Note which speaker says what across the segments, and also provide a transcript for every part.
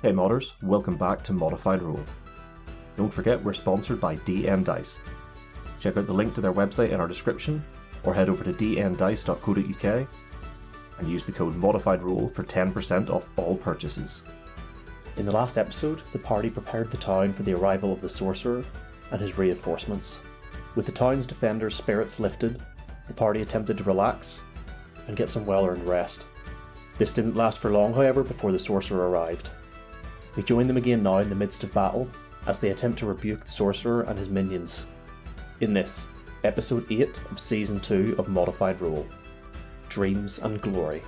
Speaker 1: Hey modders, welcome back to ModifedRoll. Don't forget we're sponsored by DMDice. Check out the link to their website in our description, or head over to dmdice.co.uk and use the code ModifedRoll for 10% off all purchases. In the last episode, the party prepared the town for the arrival of the Sorcerer and his reinforcements. With the town's defenders' spirits lifted, the party attempted to relax and get some well-earned rest. This didn't last for long, however, before the Sorcerer arrived. We join them again now in the midst of battle, as they attempt to rebuke the Sorcerer and his minions. In this, Episode 8 of Season 2 of ModifedRoll, Dreams and Glory.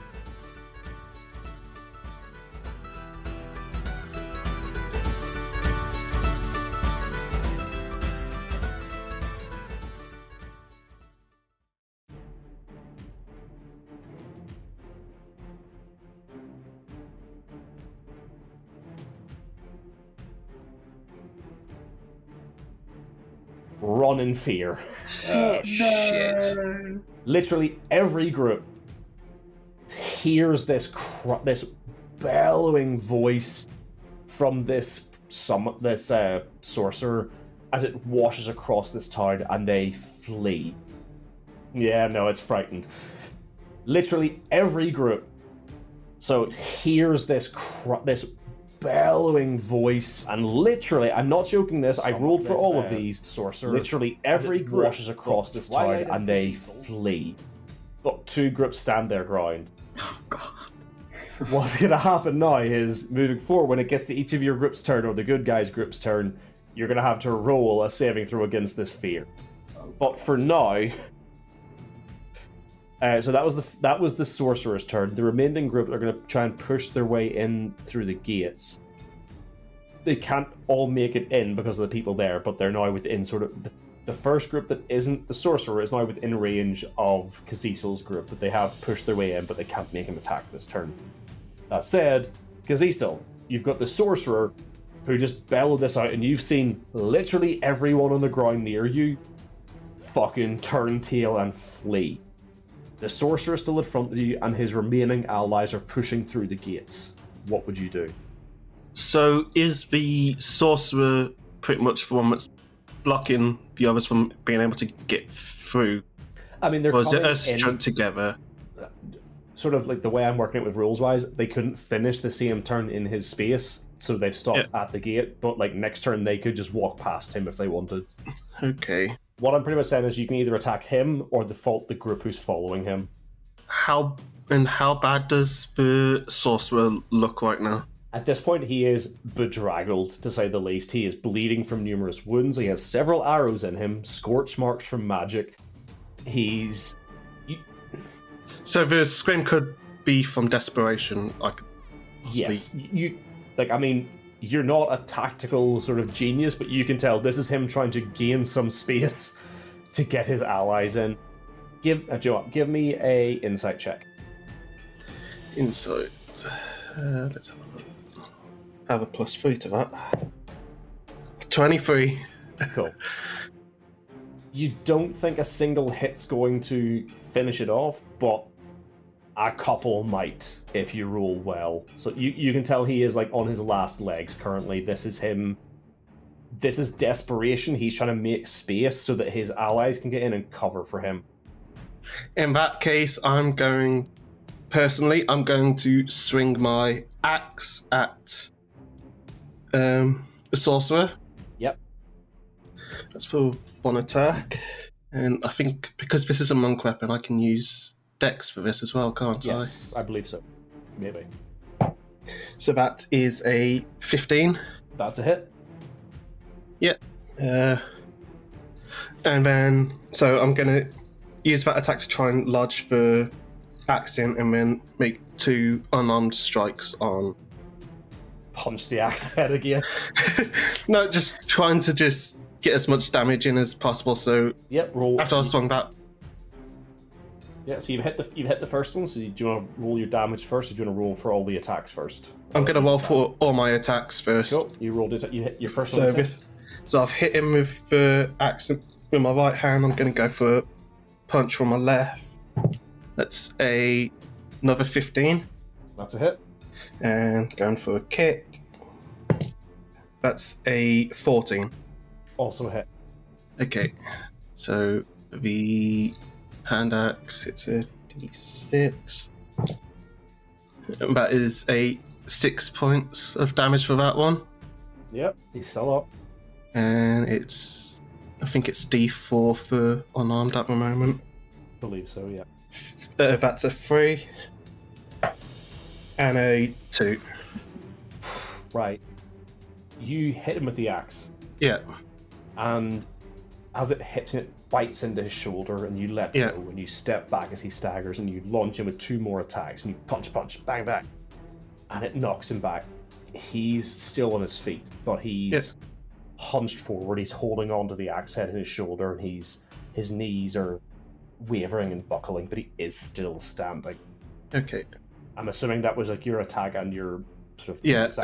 Speaker 1: Run in fear.
Speaker 2: Shit.
Speaker 1: Literally every group hears this bellowing voice from this sorcerer as it washes across this town, and they flee. Yeah, no, it's frightened. Literally every group hears this bellowing voice, and literally, I'm not joking this, I rolled for all of these, Sorcerer. Literally every group washes across this town and they flee. But two groups stand their ground.
Speaker 2: Oh god.
Speaker 1: What's going to happen now is, moving forward, when it gets to each of your group's turn, or the good guys' group's turn, you're going to have to roll a saving throw against this fear. But for now... so that was the Sorcerer's turn. The remaining group are going to try and push their way in through the gates. They can't all make it in because of the people there, but they're now within sort of... The first group that isn't the Sorcerer is now within range of Kaziesel's group, but they have pushed their way in, but they can't make an attack this turn. That said, Kaziesel, you've got the Sorcerer who just bellowed this out, and you've seen literally everyone on the ground near you fucking turn tail and flee. The Sorcerer is still in front of you, and his remaining allies are pushing through the gates. What would you do?
Speaker 3: So is the Sorcerer pretty much the one that's blocking the others from being able to get through?
Speaker 1: I mean, they're
Speaker 3: or is it
Speaker 1: coming
Speaker 3: us
Speaker 1: in
Speaker 3: together?
Speaker 1: Sort of like the way I'm working it with rules-wise, they couldn't finish the same turn in his space, so they've stopped at the gate, but like next turn they could just walk past him if they wanted.
Speaker 3: Okay.
Speaker 1: What I'm pretty much saying is you can either attack him or default the group who's following him.
Speaker 3: How bad does the Sorcerer look right now?
Speaker 1: At this point, he is bedraggled, to say the least. He is bleeding from numerous wounds. He has several arrows in him, scorch marks from magic.
Speaker 3: So the scream could be from desperation, like.
Speaker 1: Yes. You're not a tactical sort of genius, but you can tell this is him trying to gain some space to get his allies in. Give me a insight check.
Speaker 3: Insight. Let's have a look. I have a +3 to that. 23.
Speaker 1: Cool. You don't think a single hit's going to finish it off, but a couple might if you roll well. So you can tell he is like on his last legs currently. This is him. This is desperation. He's trying to make space so that his allies can get in and cover for him.
Speaker 3: In that case, I'm going to swing my axe at the Sorcerer.
Speaker 1: Yep.
Speaker 3: That's for one attack. And I think because this is a monk weapon, I can use Dex for this as well, can't I?
Speaker 1: Yes, I believe so. Maybe.
Speaker 3: So that is a 15.
Speaker 1: That's a hit.
Speaker 3: Yep. And then, so I'm going to use that attack to try and lodge the axe in, and then make 2 unarmed strikes on...
Speaker 1: Punch the axe head again.
Speaker 3: No, just trying to just get as much damage in as possible, so...
Speaker 1: Yep, roll.
Speaker 3: After I swung that...
Speaker 1: Yeah, so you've hit the first one, so do you want to roll your damage first, or do you want to roll for all the attacks first?
Speaker 3: I'm going to roll for all my attacks first.
Speaker 1: Cool, you rolled it, you hit your first one.
Speaker 3: So I've hit him with the axe with my right hand. I'm going to go for a punch from my left. That's another 15.
Speaker 1: That's a hit.
Speaker 3: And going for a kick. That's a 14.
Speaker 1: Also a hit.
Speaker 3: Okay, so the hand axe, it's a d6. That is a 6 points of damage for that one.
Speaker 1: Yep, he's still up.
Speaker 3: And I think it's d4 for unarmed at the moment.
Speaker 1: I believe so, yeah.
Speaker 3: That's a 3. And a 2.
Speaker 1: Right. You hit him with the axe,
Speaker 3: Yeah.
Speaker 1: and as it hits him, it bites into his shoulder, and you let go, and you step back as he staggers, and you launch him with 2 more attacks, and you punch, bang, bang, and it knocks him back. He's still on his feet, but he's hunched forward. He's holding onto the axe head in his shoulder, and his knees are wavering and buckling, but he is still standing.
Speaker 3: Okay.
Speaker 1: I'm assuming that was like your attack and your sort of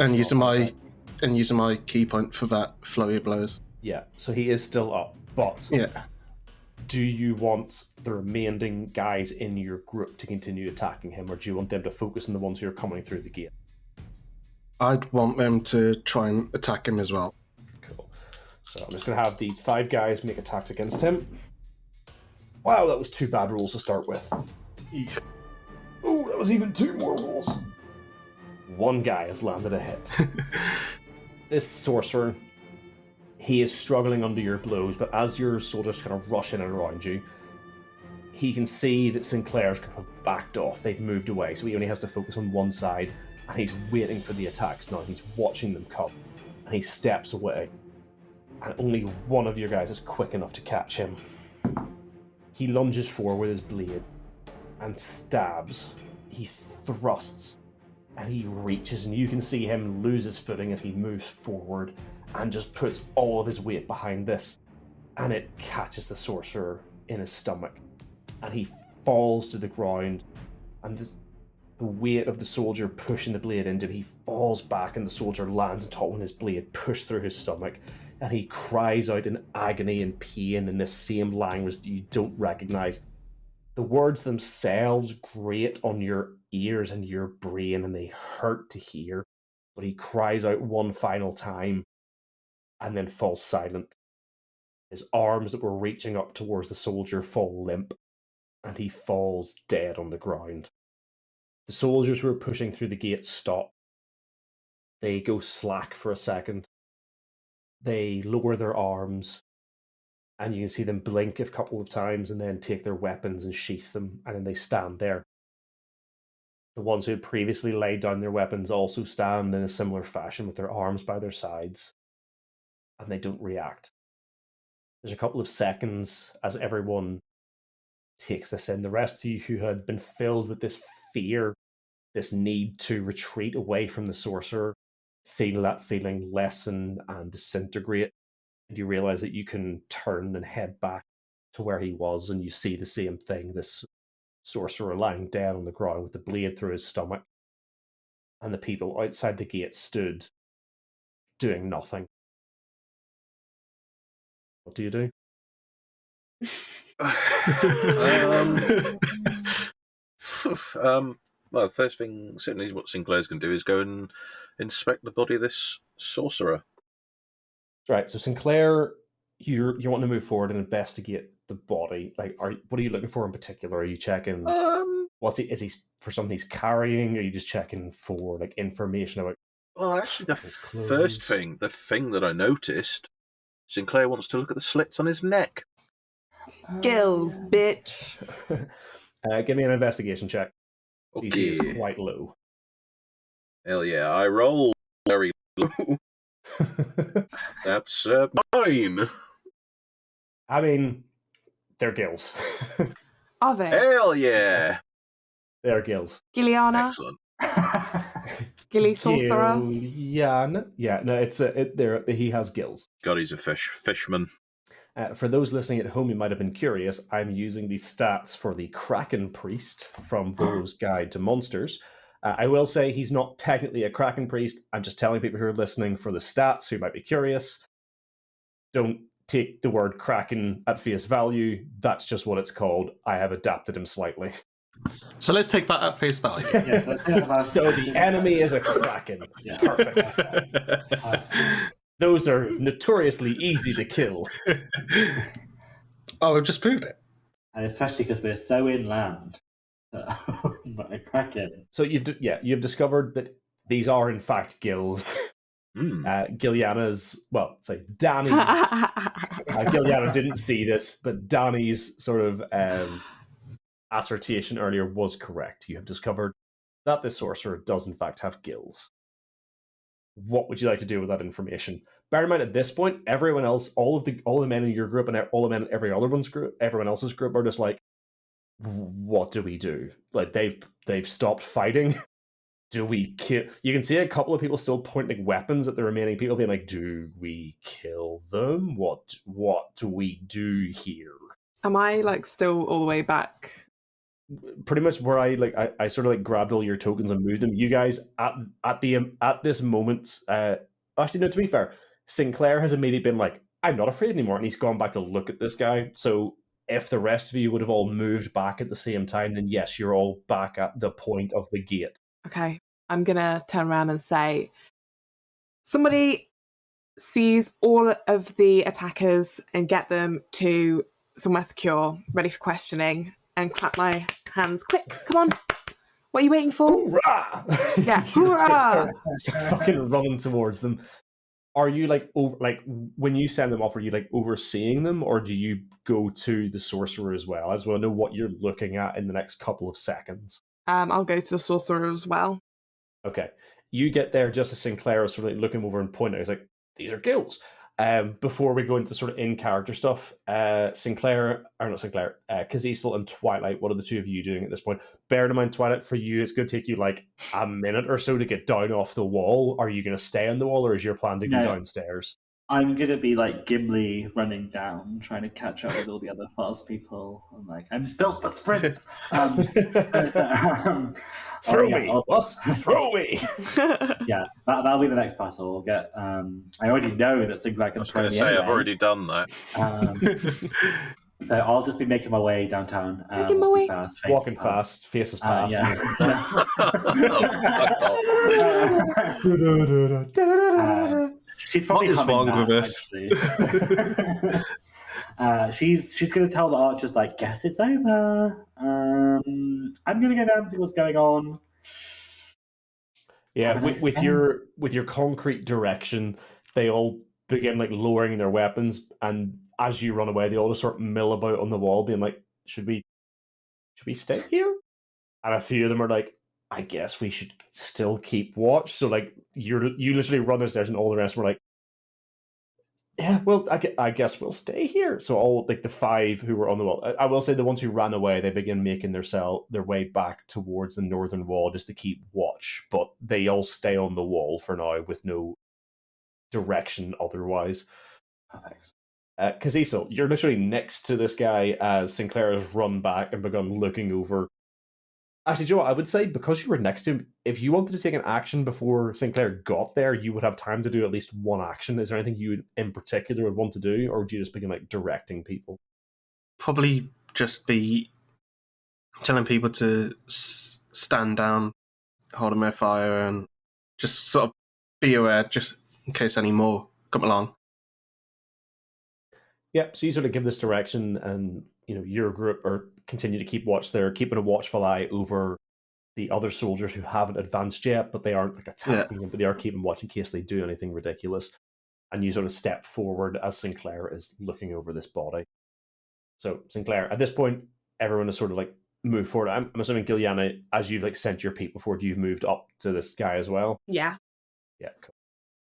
Speaker 3: and using my key point for that flurry of blows.
Speaker 1: Yeah, so he is still up, but do you want the remaining guys in your group to continue attacking him, or do you want them to focus on the ones who are coming through the gate?
Speaker 3: I'd want them to try and attack him as well.
Speaker 1: Cool. So I'm just going to have these 5 guys make attacks against him. Wow, that was 2 bad rolls to start with. Oh, that was even 2 more rolls. 1 guy has landed a hit. This sorcerer, he is struggling under your blows, but as your soldiers kind of rush in and around you, he can see that Sinclair's kind of backed off. They've moved away, so he only has to focus on one side, and he's waiting for the attacks now. He's watching them come, and he steps away, and only one of your guys is quick enough to catch him. He lunges forward with his blade and stabs. He thrusts, and he reaches, and you can see him lose his footing as he moves forward and just puts all of his weight behind this, and it catches the sorcerer in his stomach, and he falls to the ground, and the weight of the soldier pushing the blade into him, he falls back, and the soldier lands on top with his blade pushed through his stomach, and he cries out in agony and pain in this same language that you don't recognize. The words themselves grate on your ears and your brain, and they hurt to hear, but he cries out one final time and then falls silent. His arms that were reaching up towards the soldier fall limp, and he falls dead on the ground. The soldiers who are pushing through the gate stop. They go slack for a second. They lower their arms, and you can see them blink a couple of times and then take their weapons and sheath them, and then they stand there. The ones who had previously laid down their weapons also stand in a similar fashion with their arms by their sides, and they don't react. There's a couple of seconds as everyone takes this in. The rest of you who had been filled with this fear, this need to retreat away from the sorcerer, feel that feeling lessen and disintegrate, and you realize that you can turn and head back to where he was, and you see the same thing, this sorcerer lying dead on the ground with the blade through his stomach, and the people outside the gate stood doing nothing. What do you do?
Speaker 2: Well, first thing, certainly what Sinclair's going to do is go and inspect the body of this sorcerer.
Speaker 1: Right, so Sinclair, you want to move forward and investigate the body. Like, what are you looking for in particular? Are you checking is he for something he's carrying? Are you just checking for like information about?
Speaker 2: Well, actually, the thing that I noticed, Sinclair wants to look at the slits on his neck.
Speaker 4: Gills, bitch.
Speaker 1: Give me an investigation check.
Speaker 2: Okay.
Speaker 1: DC is quite low.
Speaker 2: Hell yeah, I roll very low. That's 9.
Speaker 1: I mean, they're gills.
Speaker 4: Are they?
Speaker 2: Hell yeah.
Speaker 1: They're gills.
Speaker 4: Gilliana?
Speaker 2: Excellent.
Speaker 4: Gilly Sorcerer?
Speaker 1: Gillian. Yeah, no, he has gills.
Speaker 2: God, he's a fishman.
Speaker 1: For those listening at home, you might have been curious, I'm using these stats for the Kraken Priest from Volo's Guide to Monsters. I will say he's not technically a Kraken Priest. I'm just telling people who are listening for the stats who might be curious. Don't take the word Kraken at face value. That's just what it's called. I have adapted him slightly.
Speaker 3: So let's take that at face value.
Speaker 1: So the enemy is a Kraken. Yeah. Perfect.
Speaker 5: Those are notoriously easy to kill.
Speaker 3: Oh, I've just proved it.
Speaker 6: And especially because we're so inland. But a kraken.
Speaker 5: So you've discovered that these are in fact gills. Gilliana's, Danny's. Gilliana didn't see this, but Danny's sort of assertion earlier was correct. You have discovered that the sorcerer does in fact have gills. What would you like to do with that information? Bear in mind, at this point, everyone else, all the men in your group and all the men in everyone else's group are just like, what do we do? Like they've stopped fighting. Do we kill? You can see a couple of people still pointing weapons at the remaining people, being like, "Do we kill them? What do we do here?"
Speaker 4: Am I like still all the way back?
Speaker 5: Pretty much where I sort of like grabbed all your tokens and moved them. You guys at this moment, actually no, to be fair, Sinclair has immediately been like, "I'm not afraid anymore," and he's gone back to look at this guy. So if the rest of you would have all moved back at the same time, then yes, you're all back at the point of the gate.
Speaker 4: Okay, I'm gonna turn around and say, somebody seize all of the attackers and get them to somewhere secure, ready for questioning, and clap my hands. Quick, come on. What are you waiting for?
Speaker 5: Hoorah!
Speaker 4: Yeah, hoorah!
Speaker 5: Start fucking running towards them. Are you when you send them off, are you like overseeing them, or do you go to the sorcerer as well? I just want to know what you're looking at in the next couple of seconds.
Speaker 4: I'll go to the sorcerer as well.
Speaker 5: Okay. You get there just as Sinclair is sort of like looking over and pointing. He's like, these are gills. Before we go into sort of in-character stuff, Cazisel and Twilight, what are the two of you doing at this point? Bear in mind, Twilight, for you, it's going to take you like a minute or so to get down off the wall. Are you going to stay on the wall, or is your plan to go downstairs?
Speaker 6: I'm going to be like Gimli running down, trying to catch up with all the other fast people. I'm like, I'm built for sprints.
Speaker 5: Throw me! What? Throw me!
Speaker 6: Yeah, that'll be the next battle. We'll get. I already know that Sinclair can throw me. I was going to say,
Speaker 2: I've already done that.
Speaker 6: So I'll just be making my way downtown.
Speaker 4: Making my way?
Speaker 5: Walking fast, faces past.
Speaker 6: Yeah. She's probably
Speaker 3: wrong
Speaker 6: back,
Speaker 3: with us?
Speaker 6: She's going to tell the archers, like, guess it's over. I'm going to go down and see what's going on.
Speaker 5: Yeah, with your concrete direction, they all begin like lowering their weapons, and as you run away, they all just sort of mill about on the wall, being like, "Should we stay here?" And a few of them are like, "I guess we should still keep watch." So like you literally run downstairs, and all the rest were like, "Yeah, well, I guess we'll stay here." So all like the five who were on the wall, I will say the ones who ran away, they begin making their way back towards the northern wall just to keep watch, but they all stay on the wall for now with no direction otherwise.
Speaker 6: Perfect.
Speaker 5: Cazisel, you're literally next to this guy as Sinclair has run back and begun looking over. Actually, Joe, I would say because you were next to him, if you wanted to take an action before Sinclair got there, you would have time to do at least one action. Is there anything you in particular would want to do, or would you just begin like directing people?
Speaker 3: Probably just be telling people to stand down, holding their fire, and just sort of be aware, just in case any more come along.
Speaker 5: Yeah, so you sort of give this direction, and your group are continue to keep watch there, keeping a watchful eye over the other soldiers who haven't advanced yet, but they aren't like attacking them, but they are keeping watch in case they do anything ridiculous. And you sort of step forward as Sinclair is looking over this body. So Sinclair, at this point, everyone is sort of like moved forward. I'm assuming Gilliana, as you've like sent your people forward, you've moved up to this guy as well.
Speaker 4: Yeah.
Speaker 5: Yeah, cool.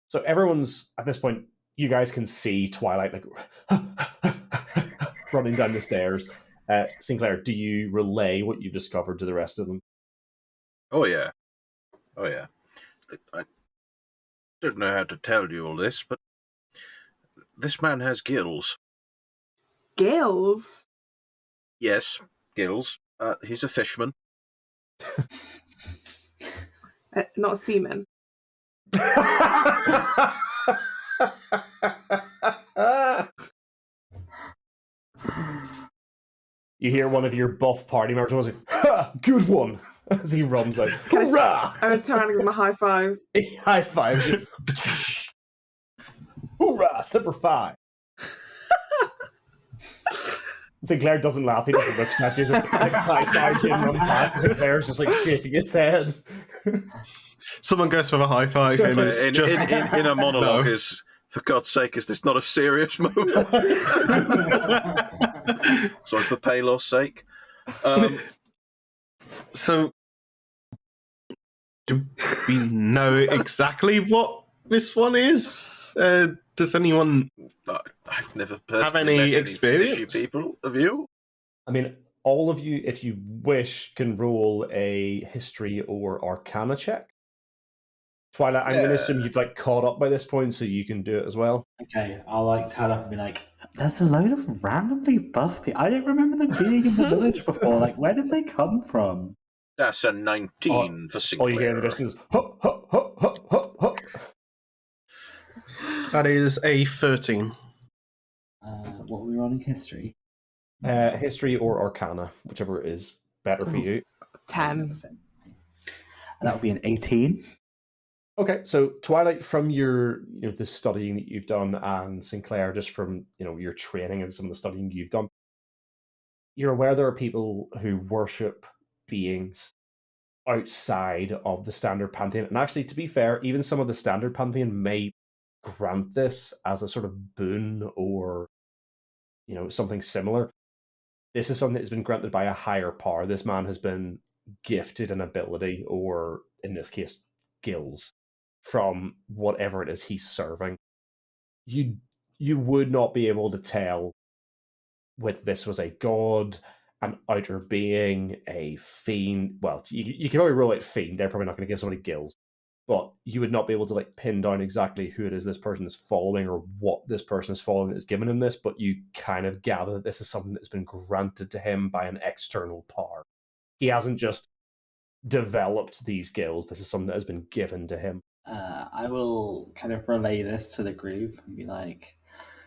Speaker 5: So everyone's at this point. You guys can see Twilight like running down the stairs. Sinclair, do you relay what you've discovered to the rest of them?
Speaker 2: Oh yeah. I don't know how to tell you all this, but this man has gills.
Speaker 4: Gills?
Speaker 2: Yes, gills. He's a fisherman.
Speaker 4: Not a seaman.
Speaker 5: You hear one of your buff party members was like, "Ha! Good one!" as he runs out. Hurrah!
Speaker 4: I'm going to turn around and give him a high five.
Speaker 5: He high fives you. Hoorah! Simplify. Sinclair doesn't laugh. He just looks at you. Just like high-fives you and run past. And Sinclair's just like shaking his head.
Speaker 3: Someone goes for a high five, and it's just
Speaker 2: in a monologue is, for God's sake, is this not a serious moment? Sorry for Paylor's sake.
Speaker 3: So, do we know exactly what this one is? Does anyone
Speaker 2: I've never personally
Speaker 3: have any
Speaker 2: met
Speaker 3: experience?
Speaker 2: Any people of you?
Speaker 5: I mean, all of you, if you wish, can roll a history or arcana check. Twilight, I'm going to assume you've like caught up by this point, so you can do it as well.
Speaker 6: Okay, I'll like turn up and be like, "There's a load of randomly buff people. I don't remember them being in the village before. Like, where did they come from?"
Speaker 2: That's a 19 for Sinclair.
Speaker 5: All you hear in the distance, hop, hop, hop, hop, hop, hop.
Speaker 3: That is a 13.
Speaker 6: What were we rolling history?
Speaker 5: History or arcana, whichever is better for you.
Speaker 4: 10.
Speaker 6: That would be an 18.
Speaker 5: Okay, so Twilight, from your the studying that you've done, and Sinclair, just from your training and some of the studying you've done, you're aware there are people who worship beings outside of the standard pantheon. And actually, to be fair, even some of the standard pantheon may grant this as a sort of boon or something similar. This is something that has been granted by a higher power. This man has been gifted an ability, or in this case, skills, from whatever it is he's serving. You would not be able to tell whether this was a god, an outer being, a fiend. Well, you can probably roll out fiend. They're probably not going to give somebody gills. But you would not be able to pin down exactly who it is this person is following or what this person is following that has given him this, but you kind of gather that this is something that's been granted to him by an external power. He hasn't just developed these skills. This is something that has been given to him.
Speaker 6: I will kind of relay this to the group and be like,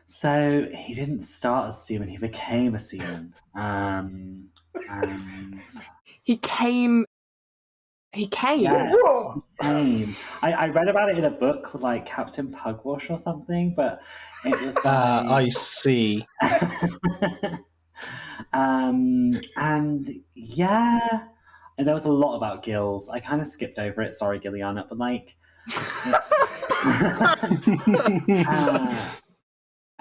Speaker 6: so he didn't start as Seaman, he became a Seaman. And
Speaker 4: He came.
Speaker 6: Yeah, he came. I read about it in a book called like Captain Pugwash or something, but it was like...
Speaker 3: I see.
Speaker 6: And yeah, and there was a lot about gills. I kind of skipped over it. Sorry, Gilliana, but like...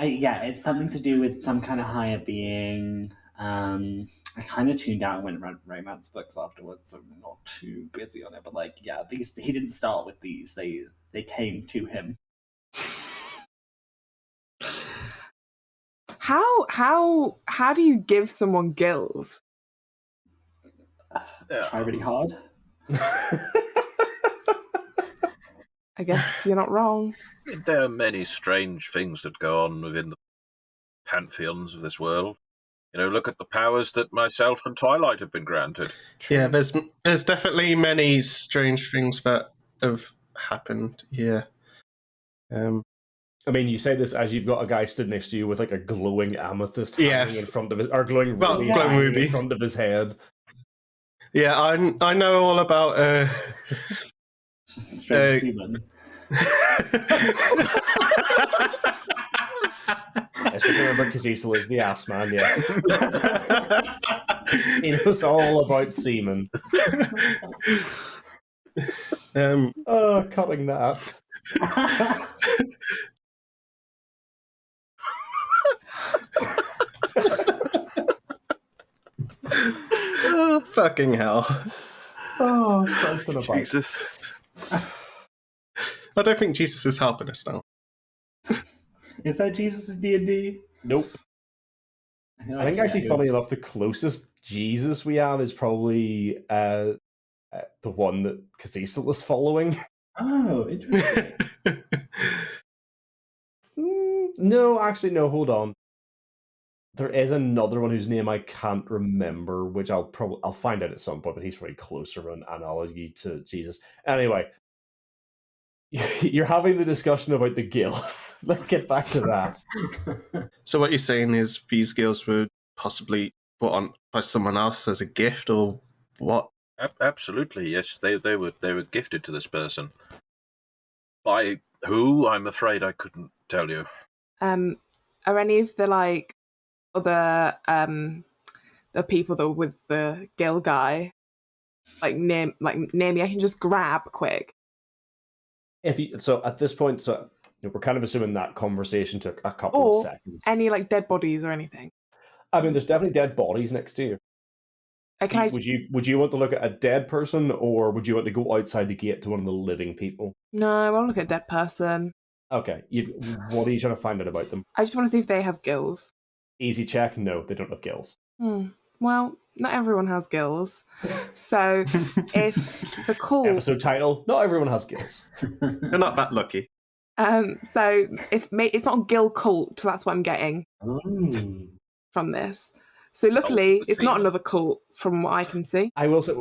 Speaker 6: yeah, it's something to do with some kind of higher being. I kind of tuned out and went and read romance books afterwards, so I'm not too busy on it. But like, yeah, he didn't start with these; they came to him.
Speaker 4: How do you give someone gills?
Speaker 6: Try really hard.
Speaker 4: I guess you're not wrong.
Speaker 2: There are many strange things that go on within the pantheons of this world. Look at the powers that myself and Twilight have been granted.
Speaker 3: Yeah, there's definitely many strange things that have happened here.
Speaker 5: I mean, you say this as you've got a guy stood next to you with like a glowing amethyst hanging in front of his, or glowing ruby in front of his head.
Speaker 3: Yeah, I know all about
Speaker 6: strange Seaman.
Speaker 5: Yes, you can remember Cecil is the ass man, yes. He knows all about semen. Cutting that.
Speaker 3: Oh, fucking hell.
Speaker 5: Oh, Christ on a bike.
Speaker 2: Jesus.
Speaker 3: I don't think Jesus is helping us now.
Speaker 6: Is that Jesus in D&D?
Speaker 5: Nope. I think actually, funny enough, the closest Jesus we have is probably the one that Cecil is following.
Speaker 6: Oh, interesting.
Speaker 5: No, actually, no, hold on. There is another one whose name I can't remember, which I'll find out at some point, but he's probably closer in analogy to Jesus. Anyway, you're having the discussion about the gills. Let's get back to that.
Speaker 3: So what you're saying is these gills were possibly put on by someone else as a gift, or what?
Speaker 2: Absolutely, yes. They were gifted to this person. By who? I'm afraid I couldn't tell you.
Speaker 4: Are any of the like other the people that were with the Gil guy like near me? I can just grab quick.
Speaker 5: So at this point, we're kind of assuming that conversation took a couple of seconds.
Speaker 4: Any like dead bodies or anything?
Speaker 5: I mean, there's definitely dead bodies next to you. Would you want to look at a dead person, or would you want to go outside the gate to one of the living people?
Speaker 4: No, I want to look at a dead person.
Speaker 5: Okay. What are you trying to find out about them?
Speaker 4: I just want to see if they have gills.
Speaker 5: Easy check. No, they don't have gills.
Speaker 4: Well, not everyone has gills. So if the cult...
Speaker 5: Episode title, not everyone has gills.
Speaker 3: They're not that lucky.
Speaker 4: So if it's not a gill cult, that's what I'm getting from this. So luckily, it's not another cult from what I can see.
Speaker 5: I will say,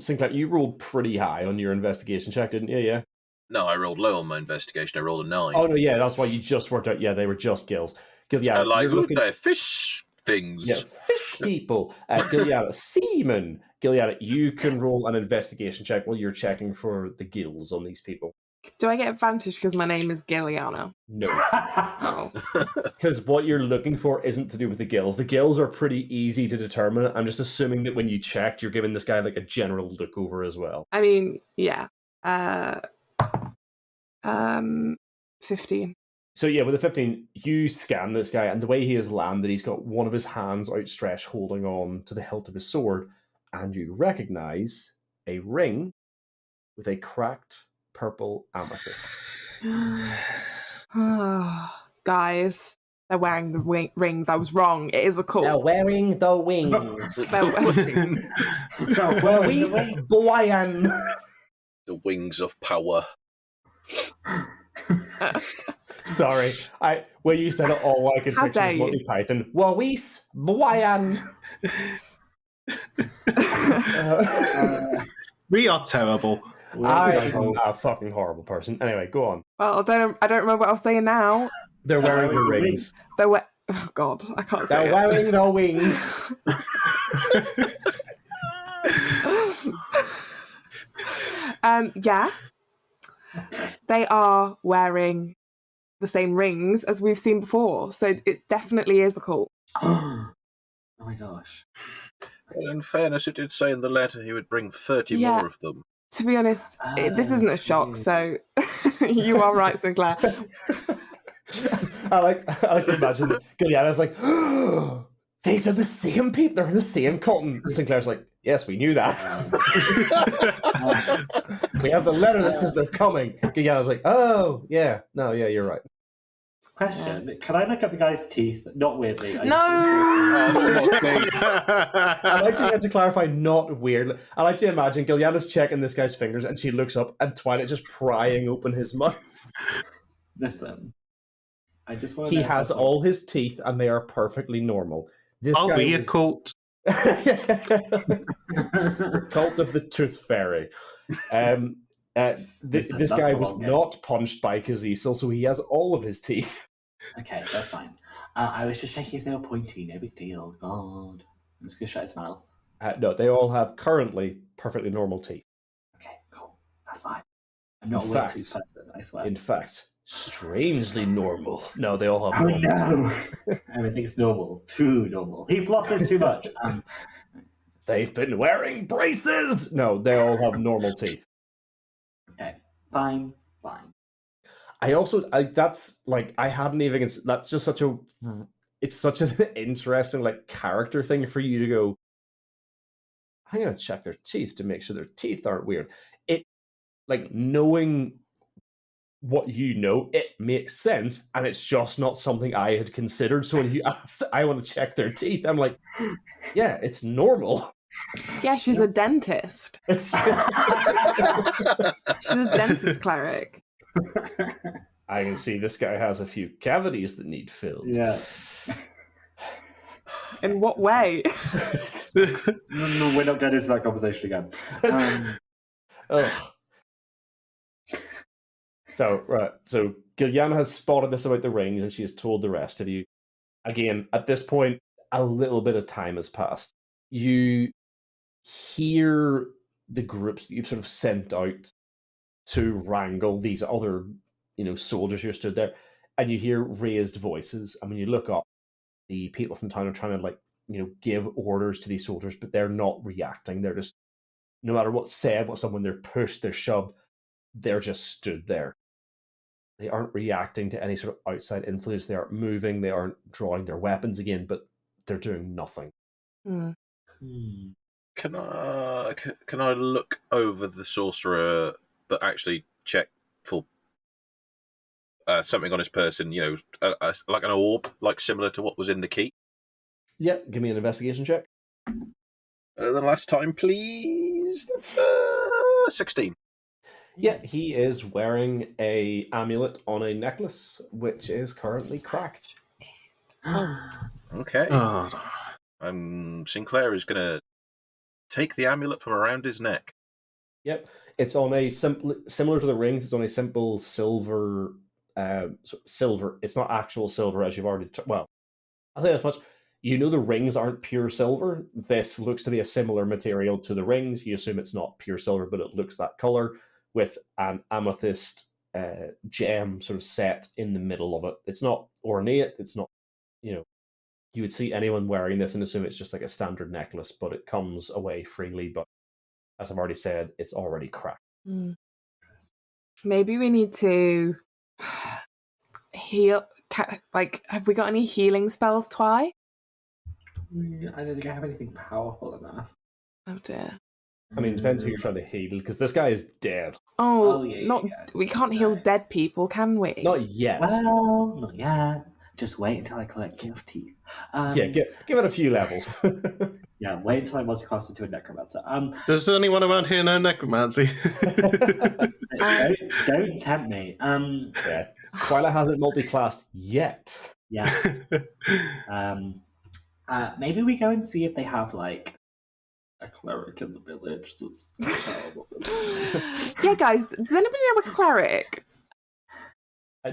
Speaker 5: Sinclair, you rolled pretty high on your investigation check, didn't you? Yeah.
Speaker 2: No, I rolled low on my investigation. I rolled a 9.
Speaker 5: Oh no, yeah, that's why you just worked out. Yeah, they were just gills. Gilliana,
Speaker 2: like they're fish things.
Speaker 5: Yeah, fish people. Gilliana, seamen. Gilliana, you can roll an investigation check while you're checking for the gills on these people.
Speaker 4: Do I get advantage because my name is Gilliana?
Speaker 5: No.
Speaker 4: Oh.
Speaker 5: Because what you're looking for isn't to do with the gills. The gills are pretty easy to determine. I'm just assuming that when you checked, you're giving this guy like a general look over as well.
Speaker 4: I mean, yeah. 15.
Speaker 5: So yeah, with a 15, you scan this guy, and the way he has landed, he's got one of his hands outstretched holding on to the hilt of his sword, and you recognize a ring with a cracked purple amethyst.
Speaker 4: Guys, they're wearing the rings. I was wrong. It is a cult.
Speaker 5: They're wearing the wings.
Speaker 2: The wings of power.
Speaker 5: Sorry, when you said it, all I could
Speaker 4: How
Speaker 5: picture was
Speaker 4: dare
Speaker 5: Monty
Speaker 4: you?
Speaker 5: Python. Wawis Boyan.
Speaker 3: We are terrible.
Speaker 5: I'm a fucking horrible person. Anyway, go on.
Speaker 4: Well, I don't remember what I was saying now.
Speaker 5: They're wearing the rings.
Speaker 4: Oh God, I can't say
Speaker 5: They're wearing the wings.
Speaker 4: Yeah, they are wearing the same rings as we've seen before, so it definitely is a cult.
Speaker 6: Oh my gosh.
Speaker 2: Well, in fairness, it did say in the letter he would bring 30 more of them.
Speaker 4: To be honest, this isn't a shock, so you are right, Sinclair.
Speaker 5: I like to imagine Gilliana's like, these are the same people. They're the same cult. And Sinclair's like, yes, we knew that. We have the letter that says they're coming. Gilliana's like, oh, yeah. No, yeah, you're right.
Speaker 6: Question, can I look at the guy's teeth? Not weirdly.
Speaker 4: No!
Speaker 5: I like to have to clarify, not weirdly. I like to imagine Gilliana's checking this guy's fingers and she looks up and Twilight just prying open his mouth.
Speaker 6: Listen, I just want
Speaker 5: He has all his teeth and they are perfectly normal. This
Speaker 3: Are
Speaker 5: guy
Speaker 3: we a
Speaker 5: was...
Speaker 3: cult?
Speaker 5: Cult of the Tooth Fairy. This guy was not punched by Kazisel, so he has all of his teeth.
Speaker 6: Okay, that's fine. I was just checking if they were pointy. No big deal. God. I'm just going to shut his mouth.
Speaker 5: No, they all have currently perfectly normal teeth.
Speaker 6: Okay, cool. That's fine. I'm not a weird tooth person, I swear.
Speaker 5: In fact, strangely normal. No, they all have
Speaker 6: normal teeth. Everything's normal. Too normal. He flosses too much.
Speaker 5: They've been wearing braces! No, they all have normal teeth.
Speaker 6: Okay, fine.
Speaker 5: That's just such it's such an interesting like character thing for you to go, I'm gonna check their teeth to make sure their teeth aren't weird. It, like, knowing what you know, it makes sense, and it's just not something I had considered. So when you asked, I want to check their teeth, I'm like, yeah, it's normal.
Speaker 4: Yeah, she's a dentist. She's a dentist cleric.
Speaker 5: I can see this guy has a few cavities that need filled.
Speaker 6: Yeah.
Speaker 4: In what way?
Speaker 6: No, we're not getting into that conversation again.
Speaker 5: So Gilliana has spotted this about the rings, and she has told the rest of you. Again, at this point, a little bit of time has passed. You hear the groups that you've sort of sent out to wrangle these other, soldiers who stood there, and you hear raised voices. I mean, you look up, the people from town are trying to, like, give orders to these soldiers, but they're not reacting. They're just, no matter what's said, what's done, when they're pushed, they're shoved, they're just stood there. They aren't reacting to any sort of outside influence. They aren't moving. They aren't drawing their weapons again, but they're doing nothing.
Speaker 4: Hmm.
Speaker 2: Can I look over the sorcerer, but actually check for something on his person? Like an orb, like similar to what was in the key.
Speaker 5: Yeah, give me an investigation check.
Speaker 2: The last time, please. That's 16.
Speaker 5: Yeah, he is wearing a amulet on a necklace, which is currently cracked.
Speaker 2: Okay.
Speaker 3: Oh,
Speaker 2: Sinclair is going to take the amulet from around his neck.
Speaker 5: Yep, it's on a simple, similar to the rings. It's on a simple silver. Silver. It's not actual silver, as you've already. Well, I'll say this much. The rings aren't pure silver. This looks to be a similar material to the rings. You assume it's not pure silver, but it looks that color, with an amethyst gem sort of set in the middle of it. It's not ornate. It's not, you would see anyone wearing this and assume it's just like a standard necklace, but it comes away freely. But as I've already said, it's already cracked.
Speaker 4: Maybe we need to heal. Have we got any healing spells, Twy?
Speaker 6: I don't think I have anything powerful enough.
Speaker 4: Oh dear.
Speaker 5: I mean, it depends who you're trying to heal, because this guy is dead.
Speaker 4: We can't heal dead people, can we?
Speaker 5: Not yet.
Speaker 6: Well, not yet. Just wait until I collect gift teeth.
Speaker 5: Give it a few levels.
Speaker 6: Yeah, wait until I multicast into a necromancer.
Speaker 3: Does anyone around here know necromancy?
Speaker 6: Don't tempt me.
Speaker 5: Yeah. Twilight hasn't multi-classed yet.
Speaker 6: Yeah. Maybe we go and see if they have like a cleric in the village. That's terrible.
Speaker 4: Yeah, guys. Does anybody know a cleric?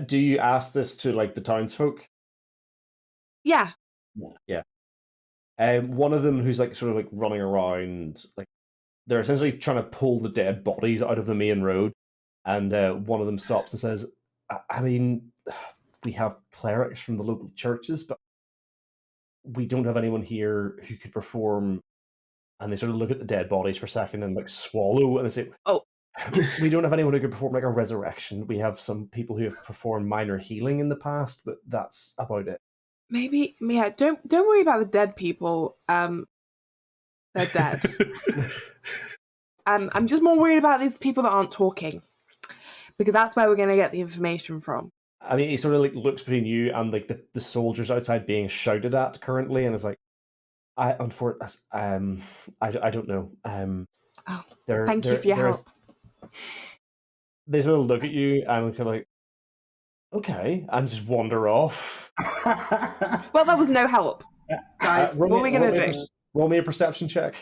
Speaker 5: Do you ask this to like the townsfolk?
Speaker 4: Yeah.
Speaker 5: Yeah. One of them who's like sort of like running around, like they're essentially trying to pull the dead bodies out of the main road, and one of them stops and says, I mean, we have clerics from the local churches, but we don't have anyone here who could perform. And they sort of look at the dead bodies for a second and like swallow, and they say,
Speaker 4: "Oh,
Speaker 5: we don't have anyone who could perform like a resurrection. We have some people who have performed minor healing in the past, but that's about it."
Speaker 4: Maybe, yeah. Don't worry about the dead people. They're dead. I'm just more worried about these people that aren't talking, because that's where we're going to get the information from.
Speaker 5: I mean, he sort of like looks between you and like the soldiers outside being shouted at currently, and is like, I don't know.
Speaker 4: Thank you for your help.
Speaker 5: They sort of look at you and kind of like, okay, and just wander off.
Speaker 4: Well, that was no help, guys. What are we going to do?
Speaker 5: Roll me a perception check.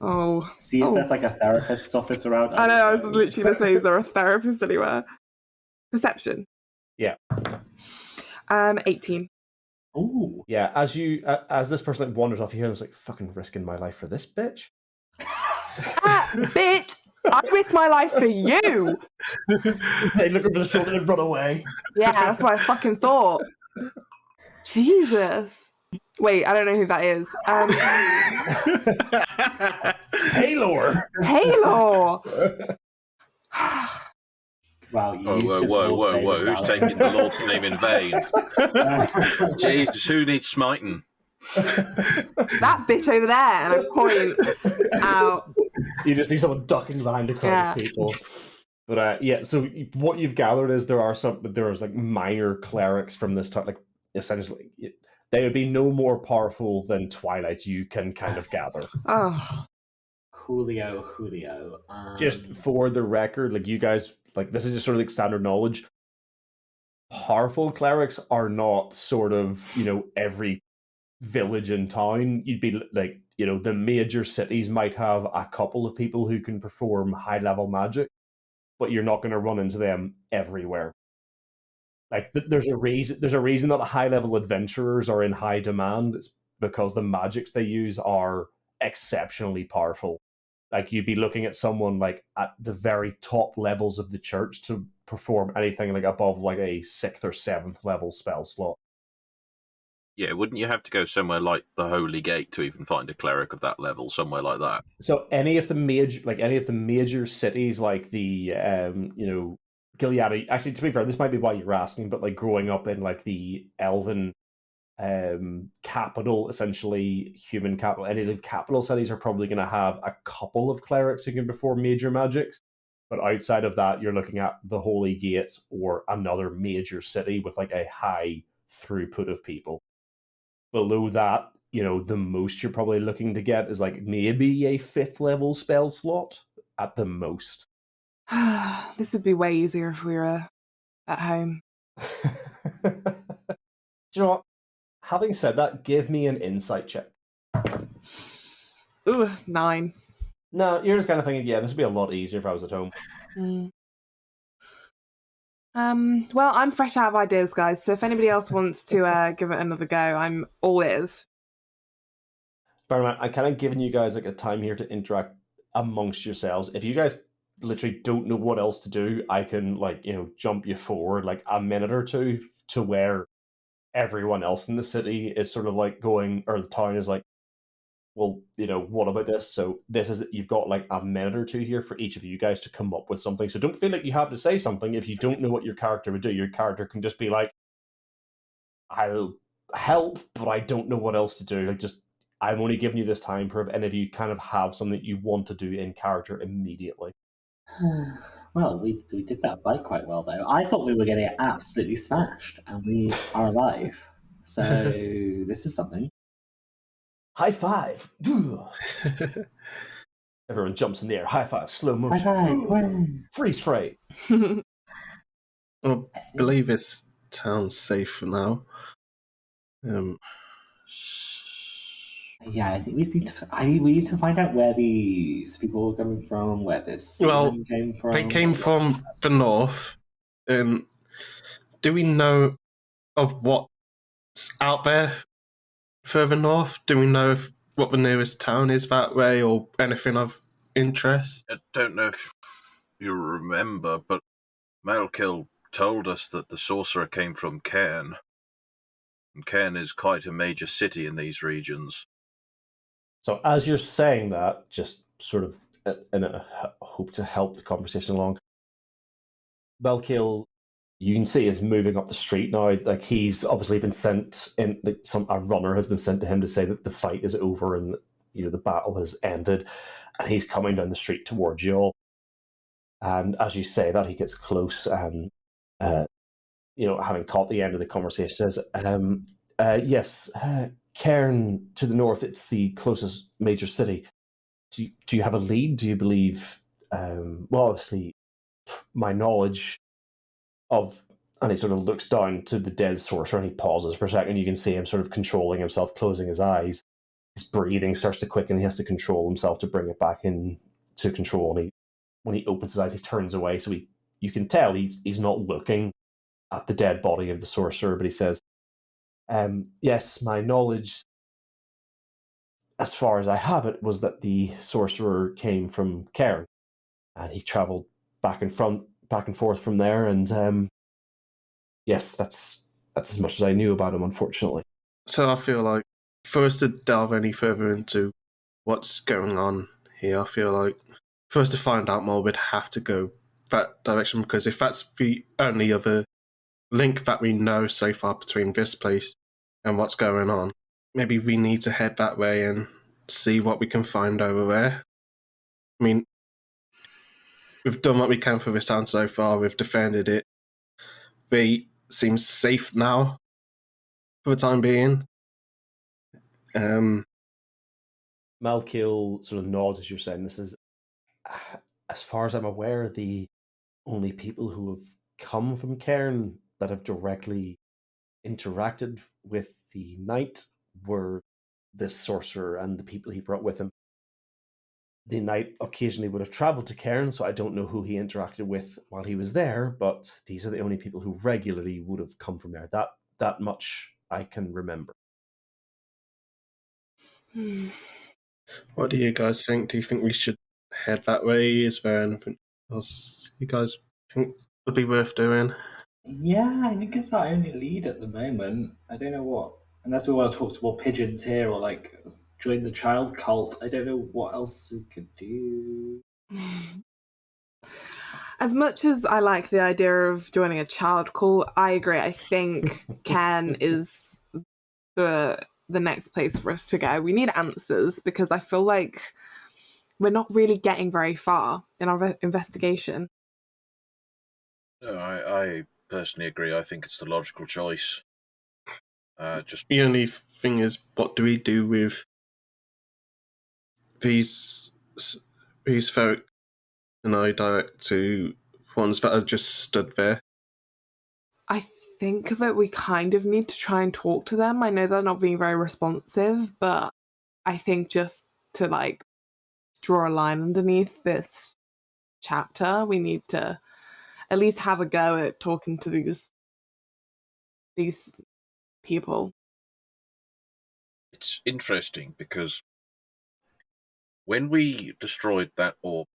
Speaker 4: Oh.
Speaker 6: See if there's like a therapist's office around.
Speaker 4: I know, I was literally going to say, is there a therapist anywhere? Perception.
Speaker 5: Yeah.
Speaker 4: 18.
Speaker 6: Ooh.
Speaker 5: Yeah, as this person like wanders off, you hear them like, fucking risking my life for this bitch.
Speaker 4: Bitch! I'd risk my life for you!
Speaker 5: They look over the shoulder and run away.
Speaker 4: Yeah, that's what I fucking thought. Jesus. Wait, I don't know who that is.
Speaker 5: Haylor!
Speaker 4: Haylor!
Speaker 6: Wow,
Speaker 2: whoa. Who's taking the Lord's name in vain? Jesus, who needs smiting?
Speaker 4: That bitch over there, and I point out.
Speaker 5: You just see someone ducking behind a crowd of people. But so what you've gathered is there's like minor clerics from this type, like essentially they would be no more powerful than Twilight, you can kind of gather.
Speaker 4: Oh.
Speaker 6: Julio.
Speaker 5: Just for the record, like you guys, like this is just sort of like standard knowledge. Powerful clerics are not sort of, every village and town. You'd be like, the major cities might have a couple of people who can perform high level magic, but you're not going to run into them everywhere. Like there's a reason that high level adventurers are in high demand. It's because the magics they use are exceptionally powerful. Like, you'd be looking at someone like at the very top levels of the church to perform anything like above like a 6th or 7th level spell slot.
Speaker 2: Yeah, wouldn't you have to go somewhere like the Holy Gate to even find a cleric of that level? Somewhere like that.
Speaker 5: So any of the major cities, like the Gilead. Actually, to be fair, this might be why you're asking, but like growing up in like the Elven capital, essentially human capital, any of the capital cities are probably going to have a couple of clerics who can perform major magics. But outside of that, you're looking at the Holy Gate or another major city with like a high throughput of people. Below that, the most you're probably looking to get is like maybe a 5th level spell slot at the most.
Speaker 4: This would be way easier if we were at home.
Speaker 5: Do you know what? Having said that, give me an insight check.
Speaker 4: Ooh, 9.
Speaker 5: No, you're just kind of thinking, yeah, this would be a lot easier if I was at home.
Speaker 4: Well, I'm fresh out of ideas, guys, so if anybody else wants to give it another go, I'm all ears.
Speaker 5: But I'm kind of giving you guys like a time here to interact amongst yourselves. If you guys literally don't know what else to do, I can jump you forward like a minute or two to where everyone else in the city is sort of like going, or the town is like, well, what about this? So this is, you've got like a minute or two here for each of you guys to come up with something. So don't feel like you have to say something. If you don't know what your character would do, your character can just be like, I'll help, but I don't know what else to do. Like, just, I'm only giving you this time for any of you kind of have something that you want to do in character immediately.
Speaker 6: Well, we did that fight quite well, though. I thought we were going to get absolutely smashed, and we are alive. So this is something.
Speaker 5: High five! Everyone jumps in the air. High five, slow motion.
Speaker 6: High five.
Speaker 5: Freeze frame.
Speaker 3: I believe this town's safe for now.
Speaker 6: Yeah, I think we need to find out where these people were coming from, where this came from.
Speaker 3: They came from the north. Do we know of what's out there further north? Do we know what the nearest town is that way, or anything of interest?
Speaker 2: I don't know if you remember, but Malkill told us that the Sorcerer came from Cairn. And Cairn is quite a major city in these regions.
Speaker 5: So as you're saying that, just sort of in a hope to help the conversation along, Malkill, you can see, is moving up the street now. Like, he's obviously been sent in. Like, a runner has been sent to him to say that the fight is over and the battle has ended, and he's coming down the street towards you all. And as you say that, he gets close and having caught the end of the conversation, says, "Yes, Cairn to the north. It's the closest major city. Do you have a lead? Do you believe? Well, obviously, my knowledge of," and he sort of looks down to the dead sorcerer and he pauses for a second. You can see him sort of controlling himself, closing his eyes. His breathing starts to quicken. He has to control himself to bring it back in to control. And when he opens his eyes, he turns away. So you can tell he's not looking at the dead body of the sorcerer, but he says, "Yes, my knowledge, as far as I have it, was that the sorcerer came from Cairn, and he travelled back and forth from there. And yes, that's as much as I knew about him, unfortunately."
Speaker 3: So I feel like, for us to delve any further into what's going on here, I feel like for us to find out more, we'd have to go that direction, because if that's the only other link that we know so far between this place and what's going on, maybe we need to head that way and see what we can find over there. I mean, we've done what we can for this town so far. We've defended it. They seem safe now for the time being.
Speaker 5: Malkill sort of nods as you're saying this. Is, as far as I'm aware, the only people who have come from Cairn that have directly interacted with the knight were this sorcerer and the people he brought with him. The knight occasionally would have travelled to Cairn, so I don't know who he interacted with while he was there, but these are the only people who regularly would have come from there. That much I can remember.
Speaker 3: What do you guys think? Do you think we should head that way. Is there anything else you guys think would be worth doing?
Speaker 6: Yeah, I think it's our only lead at the moment. I don't know what, unless we want to talk to more pigeons here or like join the child cult. I don't know what else we could do.
Speaker 4: As much as I like the idea of joining a child cult, I agree. I think Ken is the next place for us to go. We need answers because I feel like we're not really getting very far in our investigation.
Speaker 2: No, I personally agree. I think it's the logical choice. Just
Speaker 3: The only thing is, what do we do with these folk? And I direct to ones that are just stood there.
Speaker 4: I think that we kind of need to try and talk to them. I know they're not being very responsive, but I think just to like draw a line underneath this chapter, we need to at least have a go at talking to these people.
Speaker 2: it's interesting because when we destroyed that orb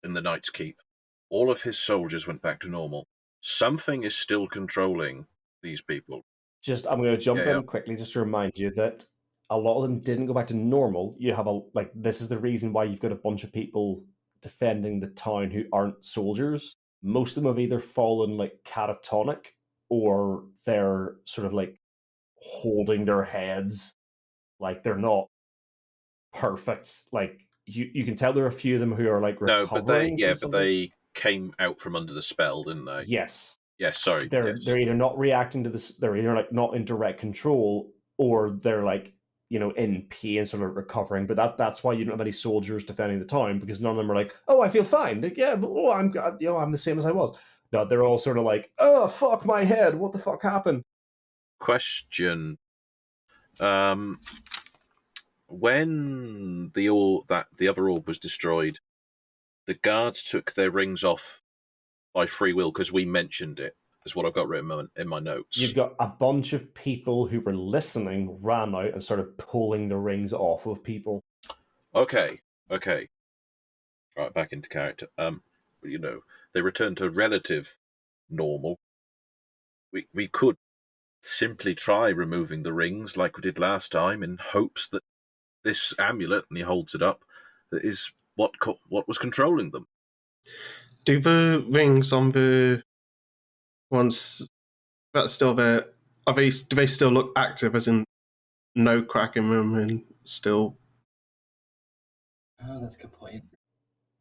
Speaker 2: in the Knight's Keep, all of his soldiers went back to normal. Something is still controlling these people.
Speaker 5: I'm going to jump
Speaker 2: Yeah.
Speaker 5: in quickly just to remind you that a lot of them didn't go back to normal. You have this is the reason why you've got a bunch of people defending the town who aren't soldiers. Most of them have either fallen like catatonic or they're sort of like holding their heads like they're not perfect. Like you can tell there are a few of them who are like recovering.
Speaker 2: But they came out from under the spell, didn't they?
Speaker 5: Yes.
Speaker 2: Yes, sorry.
Speaker 5: They're either not reacting to this, they're either like not in direct control, or they're like, in pain, sort of recovering. But that's why you don't have any soldiers defending the town, because none of them are like, oh, I feel fine. Like, yeah, but I'm the same as I was. No, they're all sort of like, oh, fuck my head. What the fuck happened?
Speaker 2: Question. When the other orb was destroyed, the guards took their rings off by free will because we mentioned it, is what I've got written in my notes.
Speaker 5: You've got a bunch of people who were listening, ran out and started pulling the rings off of people.
Speaker 2: Okay. Right, back into character. They returned to relative normal. We could simply try removing the rings like we did last time in hopes that this amulet, and he holds it up, is what was controlling them.
Speaker 3: Do the rings on the ones that's still there, do they still look active, as in no crack in them and still?
Speaker 6: Oh, that's a good point.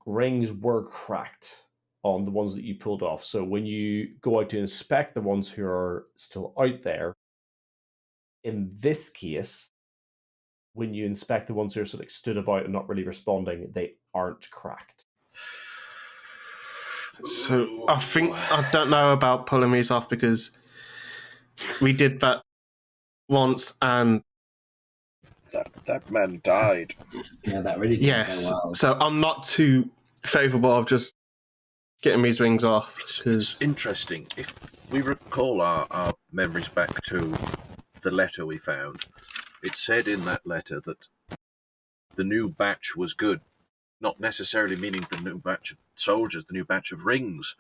Speaker 5: Rings were cracked on the ones that you pulled off. So when you go out to inspect the ones who are still out there, in this case, when you inspect the ones who are sort of stood about and not really responding, they aren't cracked.
Speaker 3: So I don't know about pulling these off, because we did that once and
Speaker 2: that man died.
Speaker 6: Yeah, that really didn't go well.
Speaker 3: So I'm not too favourable of just getting these rings off.
Speaker 2: It's interesting. If we recall our memories back to the letter we found, it said in that letter that the new batch was good, not necessarily meaning the new batch of soldiers, the new batch of rings.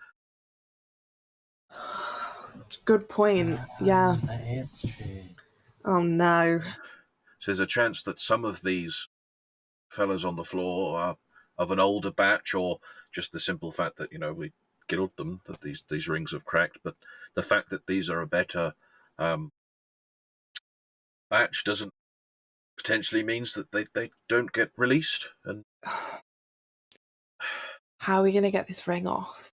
Speaker 4: Good point. Yeah.
Speaker 6: That is true.
Speaker 4: Oh no.
Speaker 2: So there's a chance that some of these fellas on the floor are of an older batch, or just the simple fact that, we guild them, that these rings have cracked, but the fact that these are a better batch doesn't potentially means that they don't get released. And
Speaker 4: how are we going to get this ring off?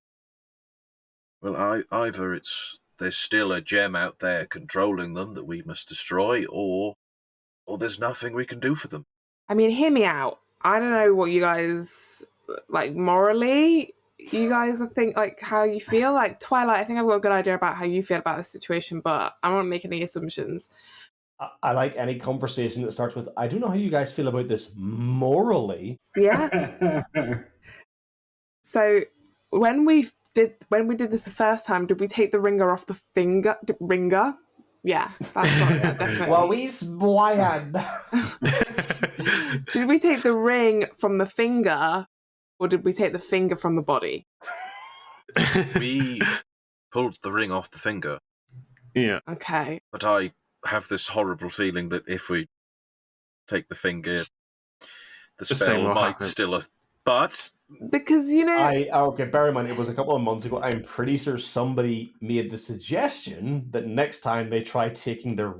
Speaker 2: Well, either there's still a gem out there controlling them that we must destroy, or there's nothing we can do for them.
Speaker 4: I mean, hear me out. I don't know what you guys, like, morally, you guys think, like, how you feel. Like, Twilight, I think I've got a good idea about how you feel about this situation, but I won't make any assumptions.
Speaker 5: I like any conversation that starts with, I don't know how you guys feel about this morally.
Speaker 4: Yeah. So when we did this the first time, did we take the ringer off the finger? Ringer? Yeah, that's right, yeah, definitely.
Speaker 5: Well, we's blind.
Speaker 4: Did we take the ring from the finger Or did we take the finger from the body?
Speaker 2: We pulled the ring off the finger,
Speaker 3: Yeah.
Speaker 4: Okay.
Speaker 2: but I have this horrible feeling that if we take the finger, the
Speaker 3: same
Speaker 2: spell
Speaker 3: will
Speaker 2: might
Speaker 3: happen.
Speaker 2: still... But
Speaker 4: Because,
Speaker 5: Okay, bear in mind, it was a couple of months ago. I'm pretty sure somebody made the suggestion that next time they try taking their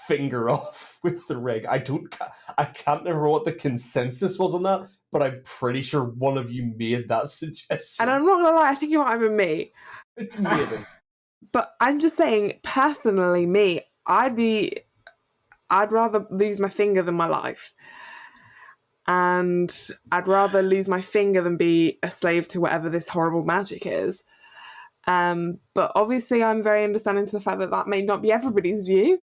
Speaker 5: finger off with the ring. I can't remember what the consensus was on that, but I'm pretty sure one of you made that suggestion.
Speaker 4: and I'm not gonna lie, I think it might have been me.
Speaker 5: Maybe.
Speaker 4: But I'm just saying, personally, me, I'd rather lose my finger than my life. And I'd rather lose my finger than be a slave to whatever this horrible magic is. But obviously I'm very understanding to the fact that that may not be everybody's view.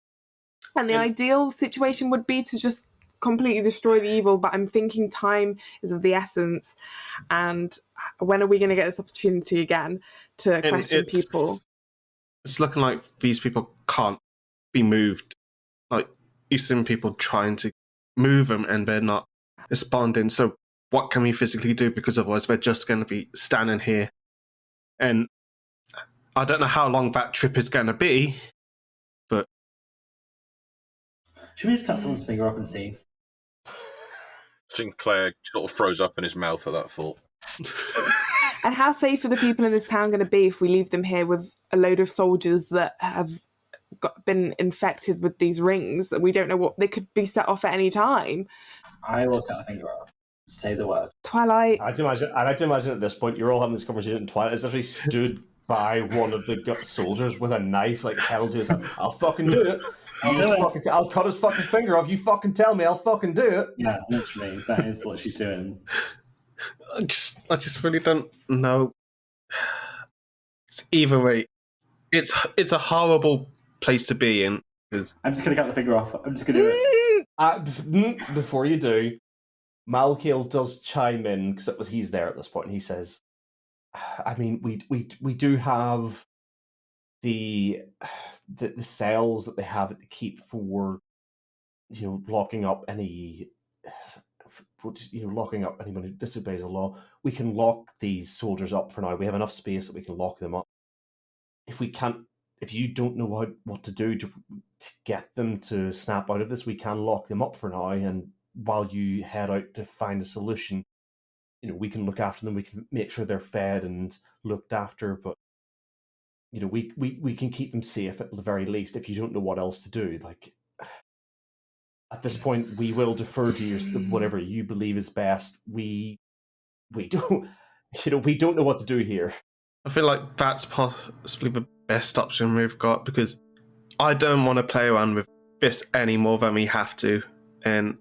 Speaker 4: And the ideal situation would be to just completely destroy the evil, but I'm thinking time is of the essence. And when are we going to get this opportunity again to question people?
Speaker 3: It's looking like these people can't be moved. Like, you've seen people trying to move them and they're not responding. So what can we physically do? Because otherwise we're just going to be standing here. And I don't know how long that trip is going to be, but...
Speaker 6: Should we just cut someone's finger off and see?
Speaker 2: Sinclair sort of froze up in his mouth at that thought.
Speaker 4: And how safe are the people in this town going to be if we leave them here with a load of soldiers that have been infected with these rings that we don't know what they could be set off at any time?
Speaker 6: I will cut a finger off. Say the word.
Speaker 4: Twilight.
Speaker 5: I'd imagine at this point you're all having this conversation, and Twilight has actually stood by one of the soldiers with a knife, like held to his hand. I'll fucking do it. I'll cut his fucking finger off. You fucking tell me, I'll fucking do it.
Speaker 6: Yeah, literally, that is what she's doing.
Speaker 3: I just really don't know. Either way, it's a horrible place to be in.
Speaker 6: I'm just gonna cut the finger off. I'm just gonna do it.
Speaker 5: Before you do, Malkiel does chime in because he's there at this point, and he says, "I mean, we do have the cells that they have at the keep for locking up anyone who disobeys the law. We can lock these soldiers up for now. We have enough space that we can lock them up. If you don't know what to do to get them to snap out of this, we can lock them up for now. And while you head out to find a solution, we can look after them. We can make sure they're fed and looked after. But we can keep them safe at the very least. If you don't know what else to do, like." At this point, we will defer to whatever you believe is best. We don't, we don't know what to do here.
Speaker 3: I feel like that's possibly the best option we've got, because I don't want to play around with this any more than we have to. And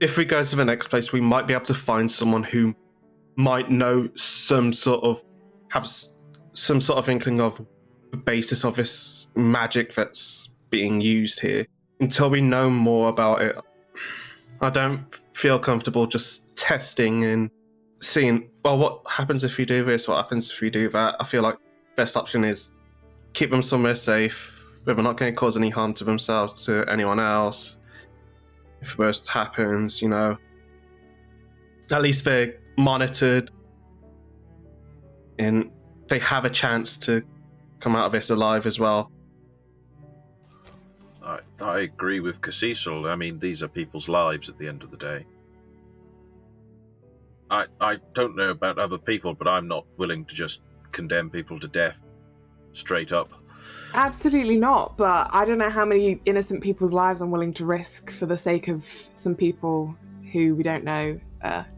Speaker 3: if we go to the next place, we might be able to find someone who might know have some sort of inkling of the basis of this magic that's being used here. Until we know more about it, I don't feel comfortable just testing and seeing, well, what happens if we do this, what happens if we do that. I feel like best option is keep them somewhere safe, where they're not going to cause any harm to themselves, to anyone else. If the worst happens, at least they're monitored and they have a chance to come out of this alive as well.
Speaker 2: I agree with Cecil. I mean, these are people's lives at the end of the day. I don't know about other people, but I'm not willing to just condemn people to death straight up.
Speaker 4: Absolutely not, but I don't know how many innocent people's lives I'm willing to risk for the sake of some people who we don't know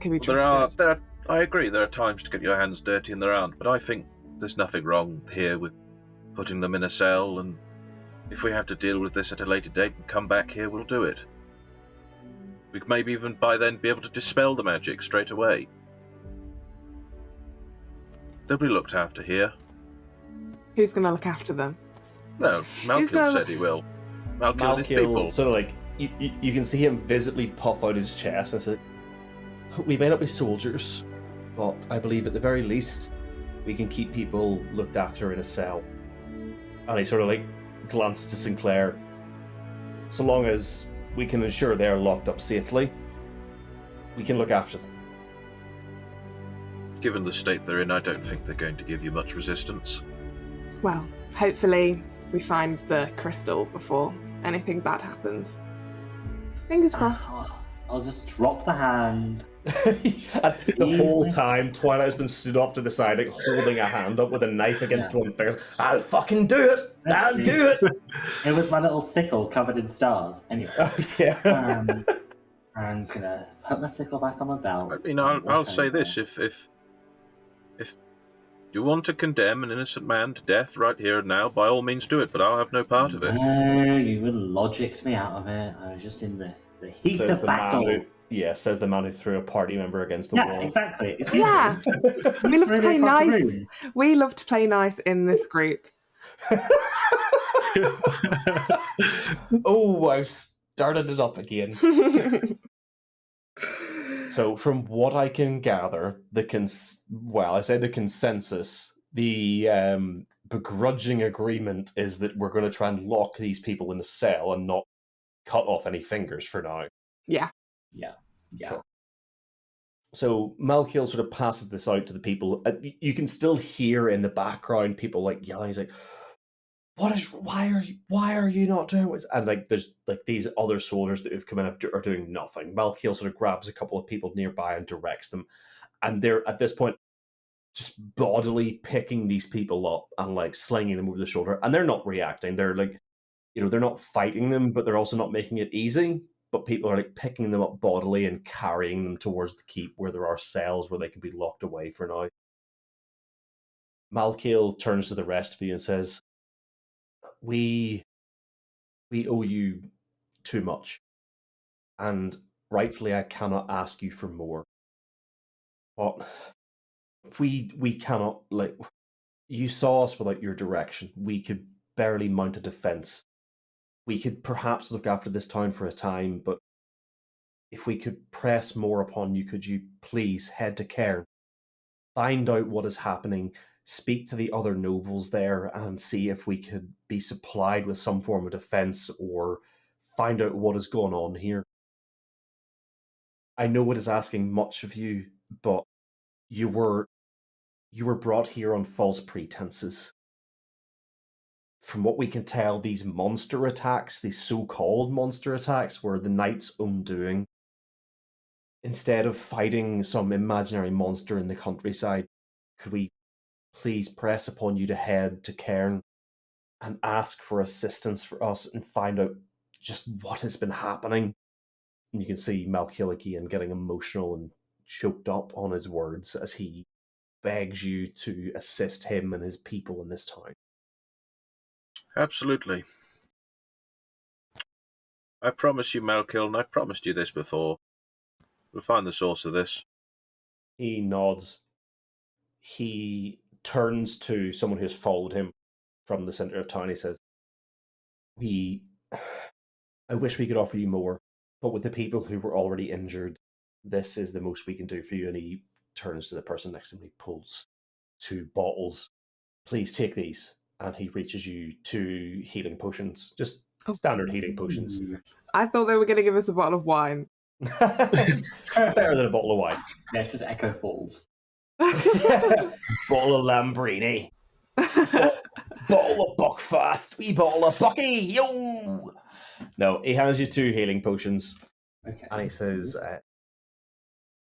Speaker 4: can be trusted.
Speaker 2: I agree, there are times to get your hands dirty and there aren't, but I think there's nothing wrong here with putting them in a cell, and if we have to deal with this at a later date and come back here, we'll do it. We could maybe even by then be able to dispel the magic straight away. They'll be looked after here.
Speaker 4: Who's going to look after them?
Speaker 2: Well, Malkiel said he will. Malkiel and his people.
Speaker 5: Sort of like, you can see him visibly puff out his chest and say, "We may not be soldiers, but I believe at the very least we can keep people looked after in a cell." And he sort of glanced to Sinclair. "So long as we can ensure they're locked up safely, we can look after them."
Speaker 2: given the state they're in, I don't think they're going to give you much resistance.
Speaker 4: Well, hopefully we find the crystal before anything bad happens. Fingers crossed.
Speaker 6: I'll just drop the hand.
Speaker 5: The whole time, Twilight's been stood off to the side, like holding a hand up with a knife against one finger. I'll fucking do it! I'll do it!
Speaker 6: It was my little sickle covered in stars. Anyway.
Speaker 5: Yeah.
Speaker 6: I'm just gonna put my sickle back on my belt.
Speaker 2: I mean, I'll say this: if you want to condemn an innocent man to death right here and now, by all means do it. But I'll have no part of it.
Speaker 6: No, you would logicked me out of it. I was just in the heat of battle.
Speaker 5: Says the man who threw a party member against the wall.
Speaker 6: Yeah, exactly. It's
Speaker 4: Yeah, we love to play
Speaker 6: Really across the
Speaker 4: nice.
Speaker 6: room.
Speaker 4: We love to play nice in this group.
Speaker 5: Oh, I've started it up again. So, from what I can gather, the consensus, the begrudging agreement is that we're going to try and lock these people in a cell and not cut off any fingers for now.
Speaker 4: Yeah.
Speaker 5: Cool. So Malkiel sort of passes this out to the people. You can still hear in the background people like yelling. He's like, why are you not doing this? And like there's like these other soldiers that have come in are doing nothing. Malkiel sort of grabs a couple of people nearby and directs them. And they're at this point just bodily picking these people up and like slinging them over the shoulder. And they're not reacting. They're like, they're not fighting them, but they're also not making it easy. But people are like picking them up bodily and carrying them towards the keep where there are cells where they can be locked away for now. Malkiel turns to the rest of you and says, We owe you too much. And rightfully I cannot ask you for more. But we cannot, like, you saw us without your direction. We could barely mount a defense. We could perhaps look after this town for a time, but if we could press more upon you, could you please head to Cairn, find out what is happening, speak to the other nobles there, and see if we could be supplied with some form of defense or find out what is going on here. I know it is asking much of you, but you were brought here on false pretenses. From what we can tell, these monster attacks, these so-called monster attacks, were the Knight's own doing. Instead of fighting some imaginary monster in the countryside, could we please press upon you to head to Cairn and ask for assistance for us and find out just what has been happening? And you can see Malkiel again getting emotional and choked up on his words as he begs you to assist him and his people in this town.
Speaker 2: Absolutely. I promise you, Malkiel, and I promised you this before. We'll find the source of this.
Speaker 5: He nods. He turns to someone who's followed him from the centre of town. He says, I wish we could offer you more, but with the people who were already injured, this is the most we can do for you. And he turns to the person next to him. He pulls 2 bottles. Please take these. And he reaches you 2 healing potions. Just standard healing potions.
Speaker 4: I thought they were going to give us a bottle of wine.
Speaker 5: Better than a bottle of wine.
Speaker 6: Yeah, it's just Echo Falls.
Speaker 5: Bottle of Lambrini. Bottle of Buckfast. Wee bottle of Bucky. Yo! No, he hands you 2 healing potions.
Speaker 6: Okay.
Speaker 5: And he says,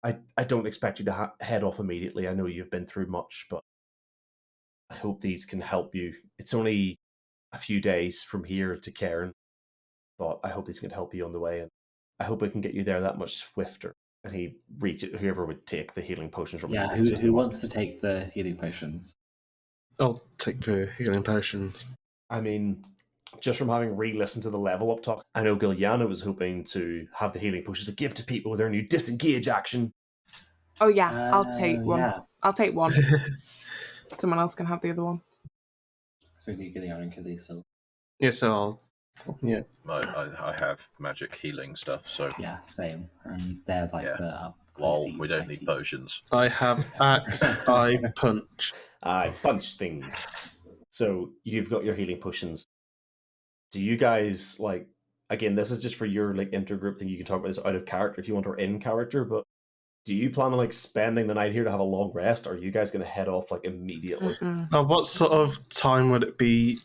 Speaker 5: I don't expect you to head off immediately. I know you've been through much, but I hope these can help you. It's only a few days from here to Cairn, but I hope these can help you on the way, and I hope I can get you there that much swifter. And he reaches whoever would take the healing potions from
Speaker 6: Yeah,
Speaker 5: you.
Speaker 6: who wants to take the healing potions?
Speaker 3: I'll take the healing potions.
Speaker 5: I mean, just from having re-listened to the level up talk, I know Giuliana was hoping to have the healing potions to give to people with their new disengage action.
Speaker 4: Oh yeah, I'll take one.
Speaker 6: Yeah.
Speaker 4: I'll take one. Someone else can have the other one.
Speaker 6: So do you get the iron because he's still...
Speaker 3: Yeah, so I'll... Yeah.
Speaker 2: I have magic healing stuff, so...
Speaker 6: Yeah, same. And they're like the...
Speaker 2: Lol, we don't need potions.
Speaker 3: I have axe, I punch.
Speaker 5: I punch things. So you've got your healing potions. Do you guys, like... Again, this is just for your like intergroup thing. You can talk about this out of character if you want or in character, but do you plan on like spending the night here to have a long rest, or are you guys going to head off like immediately?
Speaker 3: Now, what sort of time would it be?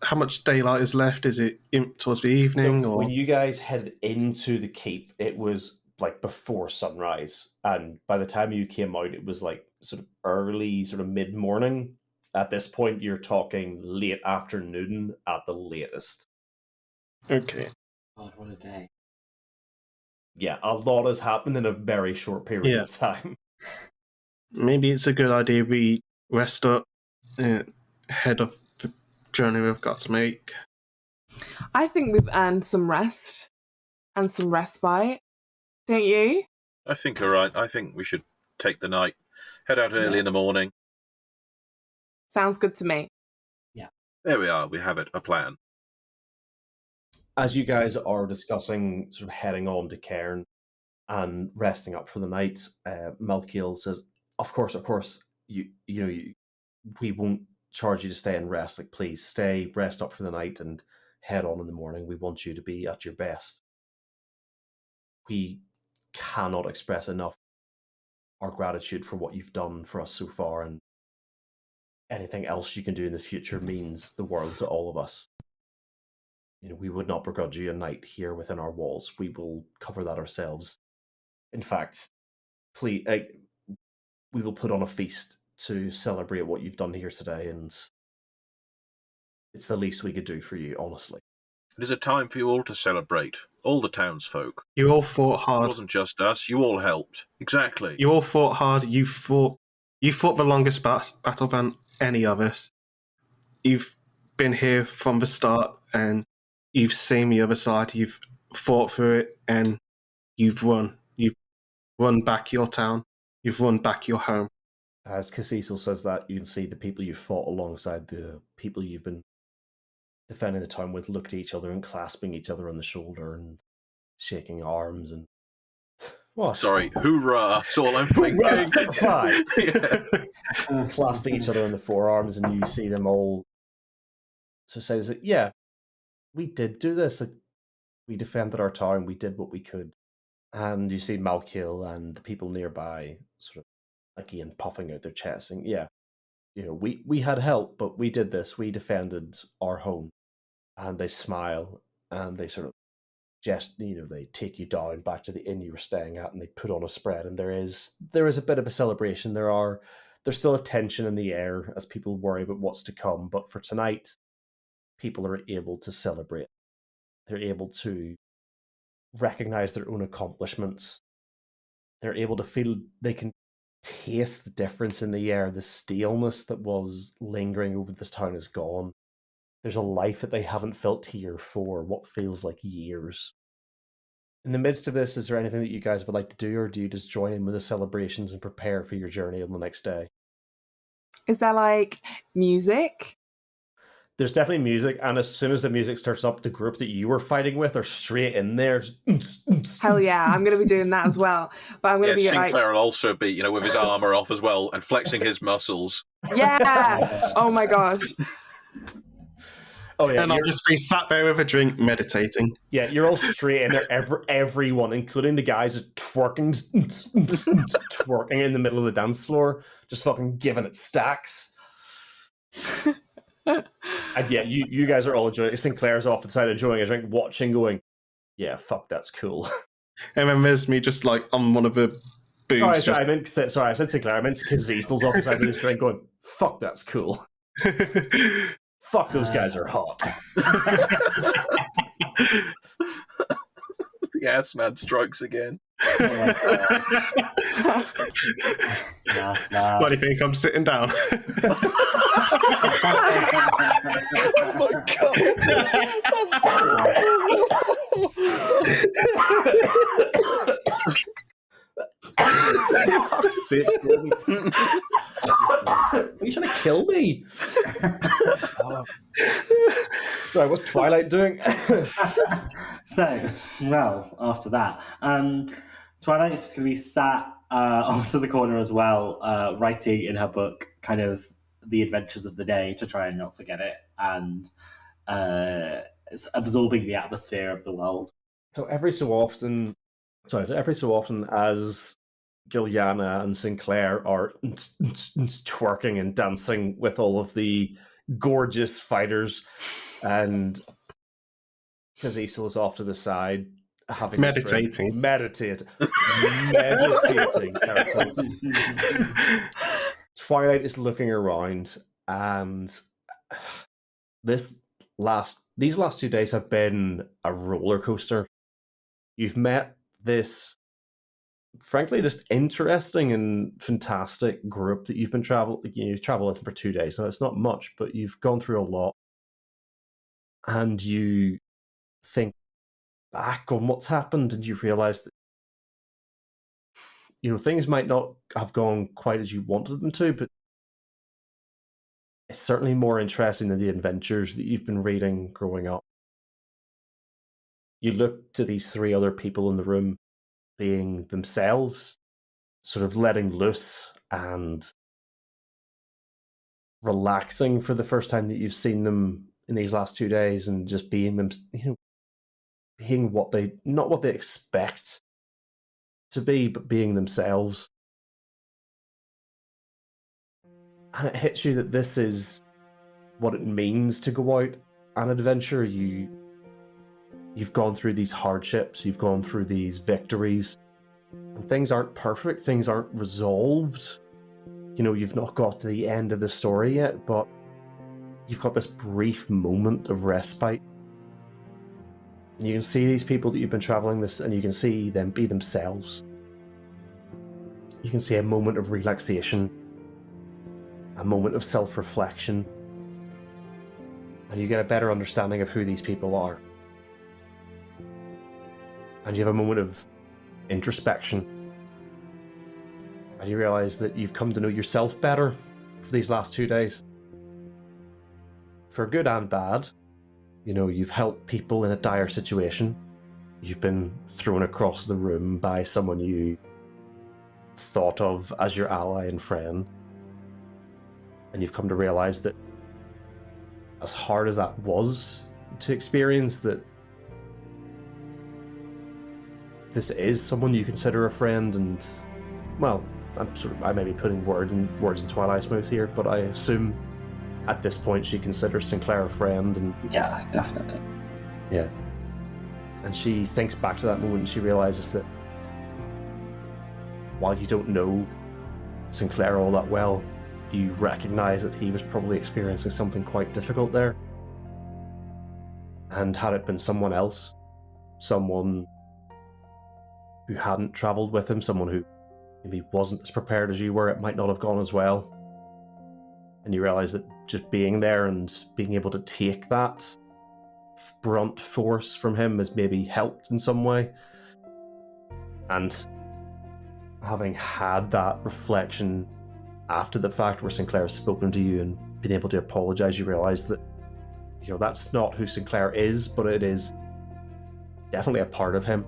Speaker 3: How much daylight is left? Is it towards the evening?
Speaker 5: So
Speaker 3: or
Speaker 5: when you guys headed into the keep, it was like before sunrise, and by the time you came out, it was like sort of early, sort of mid-morning. At this point, you're talking late afternoon at the latest.
Speaker 3: Okay.
Speaker 6: God, what a day.
Speaker 5: Yeah, a lot has happened in a very short period of time.
Speaker 3: Maybe it's a good idea we rest up, head of the journey we've got to make.
Speaker 4: I think we've earned some rest and some respite, don't you?
Speaker 2: I think you're right. I think we should take the night, head out early in the morning.
Speaker 4: Sounds good to me.
Speaker 2: There we are. We have it. A plan.
Speaker 5: As you guys are discussing sort of heading on to Cairn and resting up for the night, Malkiel says, of course, we won't charge you to stay and rest. Like, please stay, rest up for the night, and head on in the morning. We want you to be at your best. We cannot express enough our gratitude for what you've done for us so far, and anything else you can do in the future means the world to all of us. We would not begrudge you a night here within our walls. We will cover that ourselves. In fact, please, we will put on a feast to celebrate what you've done here today, and it's the least we could do for you, honestly.
Speaker 2: It is a time for you all to celebrate. All the townsfolk.
Speaker 3: You all fought
Speaker 2: It
Speaker 3: hard.
Speaker 2: wasn't just us. You all helped. Exactly.
Speaker 3: You all fought hard. You fought the longest battle than any of us. You've been here from the start, and you've seen the other side. You've fought through it, and you've won. You've won back your town. You've won back your home.
Speaker 5: As Cecil says that, you can see the people you've fought alongside, the people you've been defending the town with, look at each other and clasping each other on the shoulder and shaking arms and...
Speaker 2: Sorry, hoorah! That's all I'm thinking.
Speaker 5: Clasping each other in the forearms, and you see them all. So say, like, yeah, we did do this. Like, we defended our town. We did what we could. And you see Malkiel and the people nearby, sort of again puffing out their chests, saying, "Yeah, we had help, but we did this. We defended our home." And they smile and they sort of they take you down back to the inn you were staying at, and they put on a spread, and there is a bit of a celebration. There's still a tension in the air as people worry about what's to come, but for tonight, people are able to celebrate. They're able to recognize their own accomplishments. They're able to feel, they can taste the difference in the air. The staleness that was lingering over this town is gone. There's a life that they haven't felt here for what feels like years. In the midst of this, is there anything that you guys would like to do, or do you just join in with the celebrations and prepare for your journey on the next day?
Speaker 4: Is there like music?
Speaker 5: There's definitely music, and as soon as the music starts up, the group that you were fighting with are straight in there.
Speaker 4: Hell yeah, I'm going to be doing that as well. But I'm going to be
Speaker 2: Sinclair will also be, with his armor off as well and flexing his muscles.
Speaker 4: Yeah! Oh my gosh.
Speaker 3: Oh yeah, and I'll just be sat there with a drink, meditating.
Speaker 5: Yeah, you're all straight in there. Everyone, including the guys, is twerking in the middle of the dance floor, just fucking giving it stacks. And yeah, you guys are all enjoying it. Sinclair's off the side enjoying a drink, watching, going, "Yeah, fuck, that's cool."
Speaker 3: And then there's me just like on one of the booths.
Speaker 5: Sorry, I said Sinclair. I meant Cecil's off the side of his drink, going, "Fuck, that's cool." Fuck, those guys are hot.
Speaker 2: Yes, man, strikes again.
Speaker 6: Yes,
Speaker 3: What do you think? I'm sitting down.
Speaker 2: Oh my
Speaker 5: Are you trying to kill me? Sorry, what's Twilight doing?
Speaker 6: So, well, after that, Twilight is just going to be sat off to the corner as well, writing in her book kind of the adventures of the day to try and not forget it, and absorbing the atmosphere of the world.
Speaker 5: So every so often, So every so often, as Giliana and Sinclair are twerking and dancing with all of the gorgeous fighters, and Cazisel is off to the side, having
Speaker 3: Meditating.
Speaker 5: meditating. Air quotes. Twilight is looking around, and these last 2 days have been a roller coaster. You've met this, frankly, just interesting and fantastic group that you've been you've traveled with for 2 days. Now, it's not much, but you've gone through a lot, and you think back on what's happened, and you realize that things might not have gone quite as you wanted them to, but it's certainly more interesting than the adventures that you've been reading growing up. You look to these 3 other people in the room being themselves, sort of letting loose and relaxing for the first time that you've seen them in these last 2 days, and just being them, being not what they expect to be, but being themselves. And it hits you that this is what it means to go out on adventure. You've gone through these hardships, you've gone through these victories, and things aren't perfect, things aren't resolved. You've not got to the end of the story yet, but you've got this brief moment of respite. And you can see these people that you've been traveling this, and you can see them be themselves. You can see a moment of relaxation, a moment of self-reflection, and you get a better understanding of who these people are. And you have a moment of introspection, and you realize that you've come to know yourself better for these last 2 days. For good and bad. You've helped people in a dire situation. You've been thrown across the room by someone you thought of as your ally and friend. And you've come to realize that, as hard as that was to experience, that this is someone you consider a friend. And, well, I may be putting words in Twilight's mouth here, but I assume at this point she considers Sinclair a friend. And
Speaker 6: yeah, definitely.
Speaker 5: Yeah. And she thinks back to that moment, and she realizes that while you don't know Sinclair all that well, you recognize that he was probably experiencing something quite difficult there. And had it been someone else, someone who hadn't traveled with him, someone who maybe wasn't as prepared as you were, it might not have gone as well. And you realize that just being there and being able to take that brunt force from him has maybe helped in some way. And having had that reflection after the fact, where Sinclair has spoken to you and been able to apologize, you realize that that's not who Sinclair is, but it is definitely a part of him,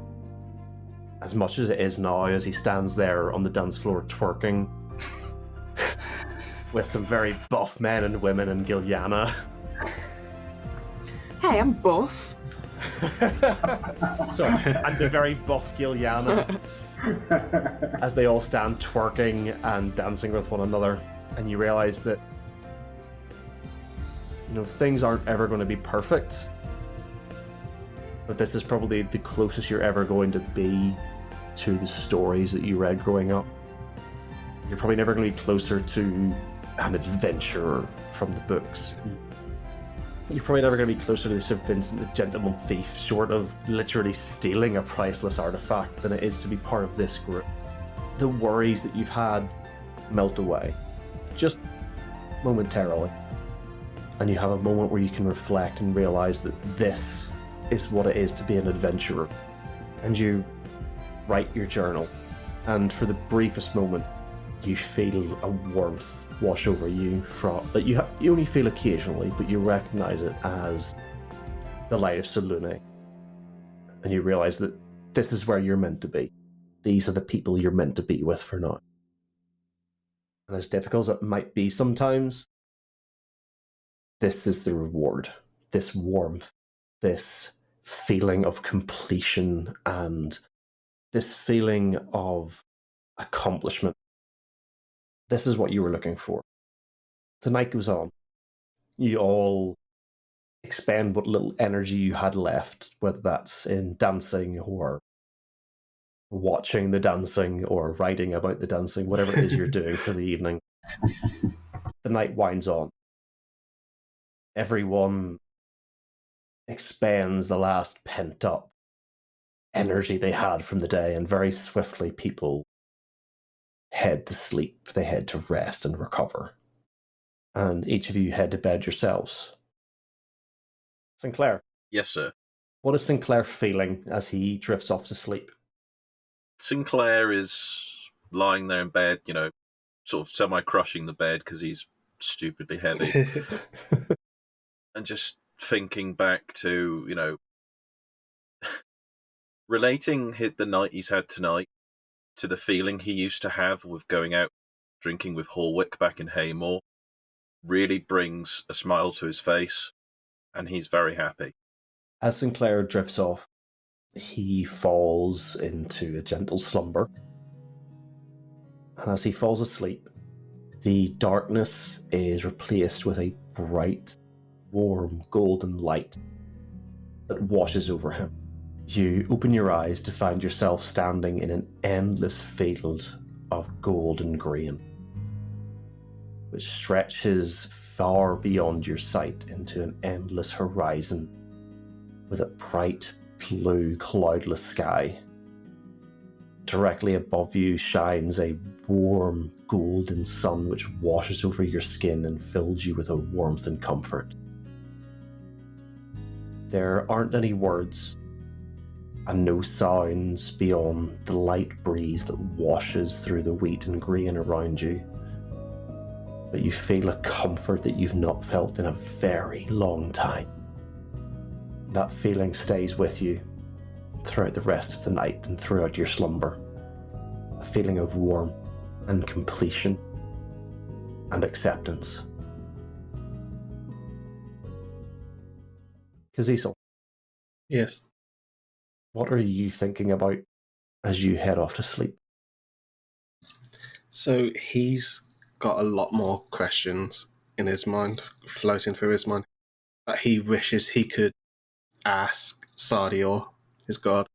Speaker 5: as much as it is now, as he stands there on the dance floor twerking with some very buff men and women and Giliana.
Speaker 4: Hey, I'm buff.
Speaker 5: And the very buff Giliana, as they all stand twerking and dancing with one another. And you realize that things aren't ever going to be perfect, but this is probably the closest you're ever going to be to the stories that you read growing up. You're probably never going to be closer to an adventurer from the books. You're probably never going to be closer to Sir Vincent the Gentleman Thief, short of literally stealing a priceless artifact, than it is to be part of this group. The worries that you've had melt away, just momentarily. And you have a moment where you can reflect and realize that this is what it is to be an adventurer. And you write your journal, and for the briefest moment, you feel a warmth wash over you that you only feel occasionally, but you recognize it as the light of Selune. And you realize that this is where you're meant to be. These are the people you're meant to be with for now. And as difficult as it might be sometimes, this is the reward. This warmth, this feeling of completion and this feeling of accomplishment. This is what you were looking for. The night goes on. You all expend what little energy you had left, whether that's in dancing or watching the dancing or writing about the dancing, whatever it is you're doing for the evening. The night winds on. Everyone expends the last pent-up energy they had from the day, and very swiftly people head to sleep. They head to rest and recover. And each of you head to bed yourselves. Sinclair.
Speaker 2: Yes, sir.
Speaker 5: What is Sinclair feeling as he drifts off to sleep?
Speaker 2: Sinclair is lying there in bed, sort of semi-crushing the bed because he's stupidly heavy. And just thinking back to, relating the night he's had tonight to the feeling he used to have with going out drinking with Horwick back in Haymore really brings a smile to his face, and he's very happy.
Speaker 5: As Sinclair drifts off, he falls into a gentle slumber. And as he falls asleep, the darkness is replaced with a bright, warm, golden light that washes over him. You open your eyes to find yourself standing in an endless field of golden grain, which stretches far beyond your sight into an endless horizon with a bright, blue, cloudless sky. Directly above you shines a warm, golden sun which washes over your skin and fills you with a warmth and comfort. There aren't any words and no sounds beyond the light breeze that washes through the wheat and grain around you. But you feel a comfort that you've not felt in a very long time. That feeling stays with you throughout the rest of the night and throughout your slumber. A feeling of warmth and completion and acceptance. Cazisel.
Speaker 3: Yes.
Speaker 5: What are you thinking about as you head off to sleep?
Speaker 3: So he's got a lot more questions in his mind, floating through his mind, that he wishes he could ask Sardior, his god.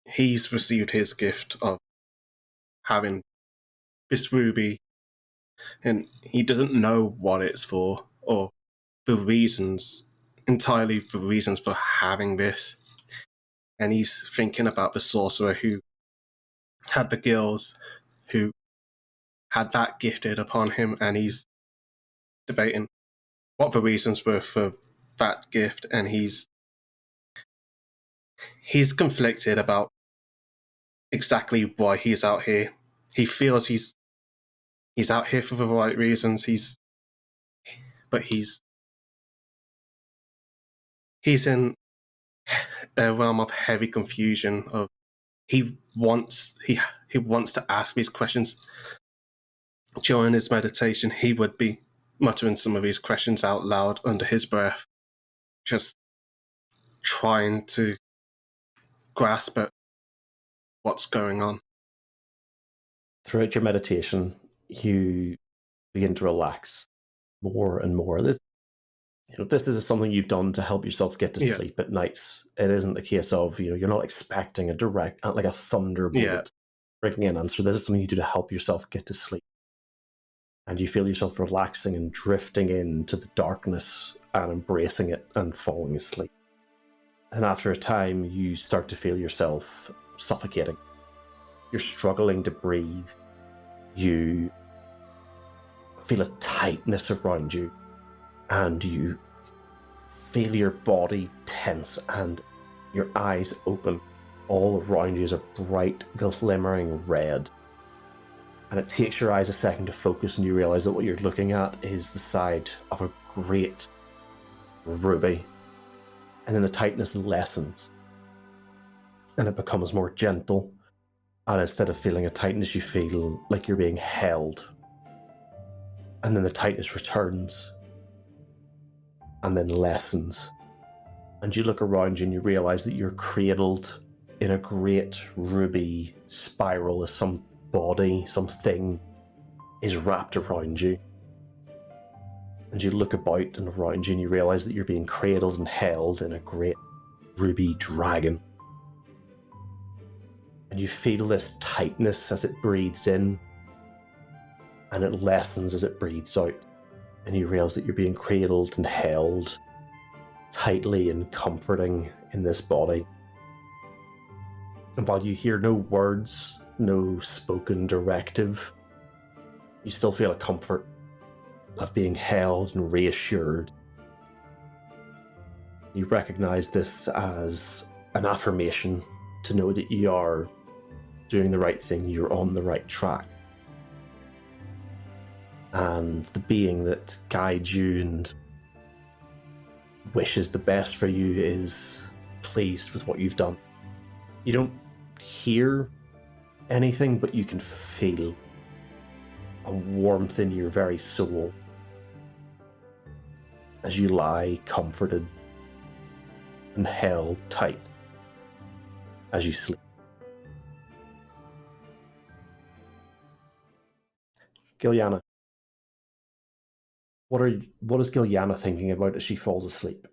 Speaker 3: He's received his gift of having this ruby, and he doesn't know what it's for, or the reasons for having this. And he's thinking about the sorcerer who had the gills, who had that gifted upon him, and he's debating what the reasons were for that gift, and he's conflicted about exactly why he's out here. He feels he's out here for the right reasons. But he's in a realm of heavy confusion. Of he wants to ask these questions. During his meditation, he would be muttering some of these questions out loud under his breath, just trying to grasp at what's going on.
Speaker 5: Throughout your meditation, you begin to relax more and more. This is something you've done to help yourself get to sleep at nights. It isn't a case of, you're not expecting a direct, like a thunderbolt breaking an answer. This is something you do to help yourself get to sleep. And you feel yourself relaxing and drifting into the darkness and embracing it and falling asleep. And after a time, you start to feel yourself suffocating. You're struggling to breathe. You feel a tightness around you, and you feel your body tense and your eyes open. All around you is a bright, glimmering red. And it takes your eyes a second to focus, and you realize that what you're looking at is the side of a great ruby. And then the tightness lessens, and it becomes more gentle. And instead of feeling a tightness, you feel like you're being held. And then the tightness returns, and then lessens, And you look around you and you realise that you're cradled in a great ruby spiral as some body, something is wrapped around you. And you look about and around you and you realise that you're being cradled and held in a great ruby dragon. And you feel this tightness as it breathes in, and it lessens as it breathes out. And you realise that you're being cradled and held tightly and comforting in this body. And while you hear no words, no spoken directive, you still feel a comfort of being held and reassured. You recognise this as an affirmation to know that you are doing the right thing, you're on the right track. And the being that guides you and wishes the best for you is pleased with what you've done. You don't hear anything, but you can feel a warmth in your very soul as you lie comforted and held tight as you sleep. Giliana, what is Giliana thinking about as she falls asleep?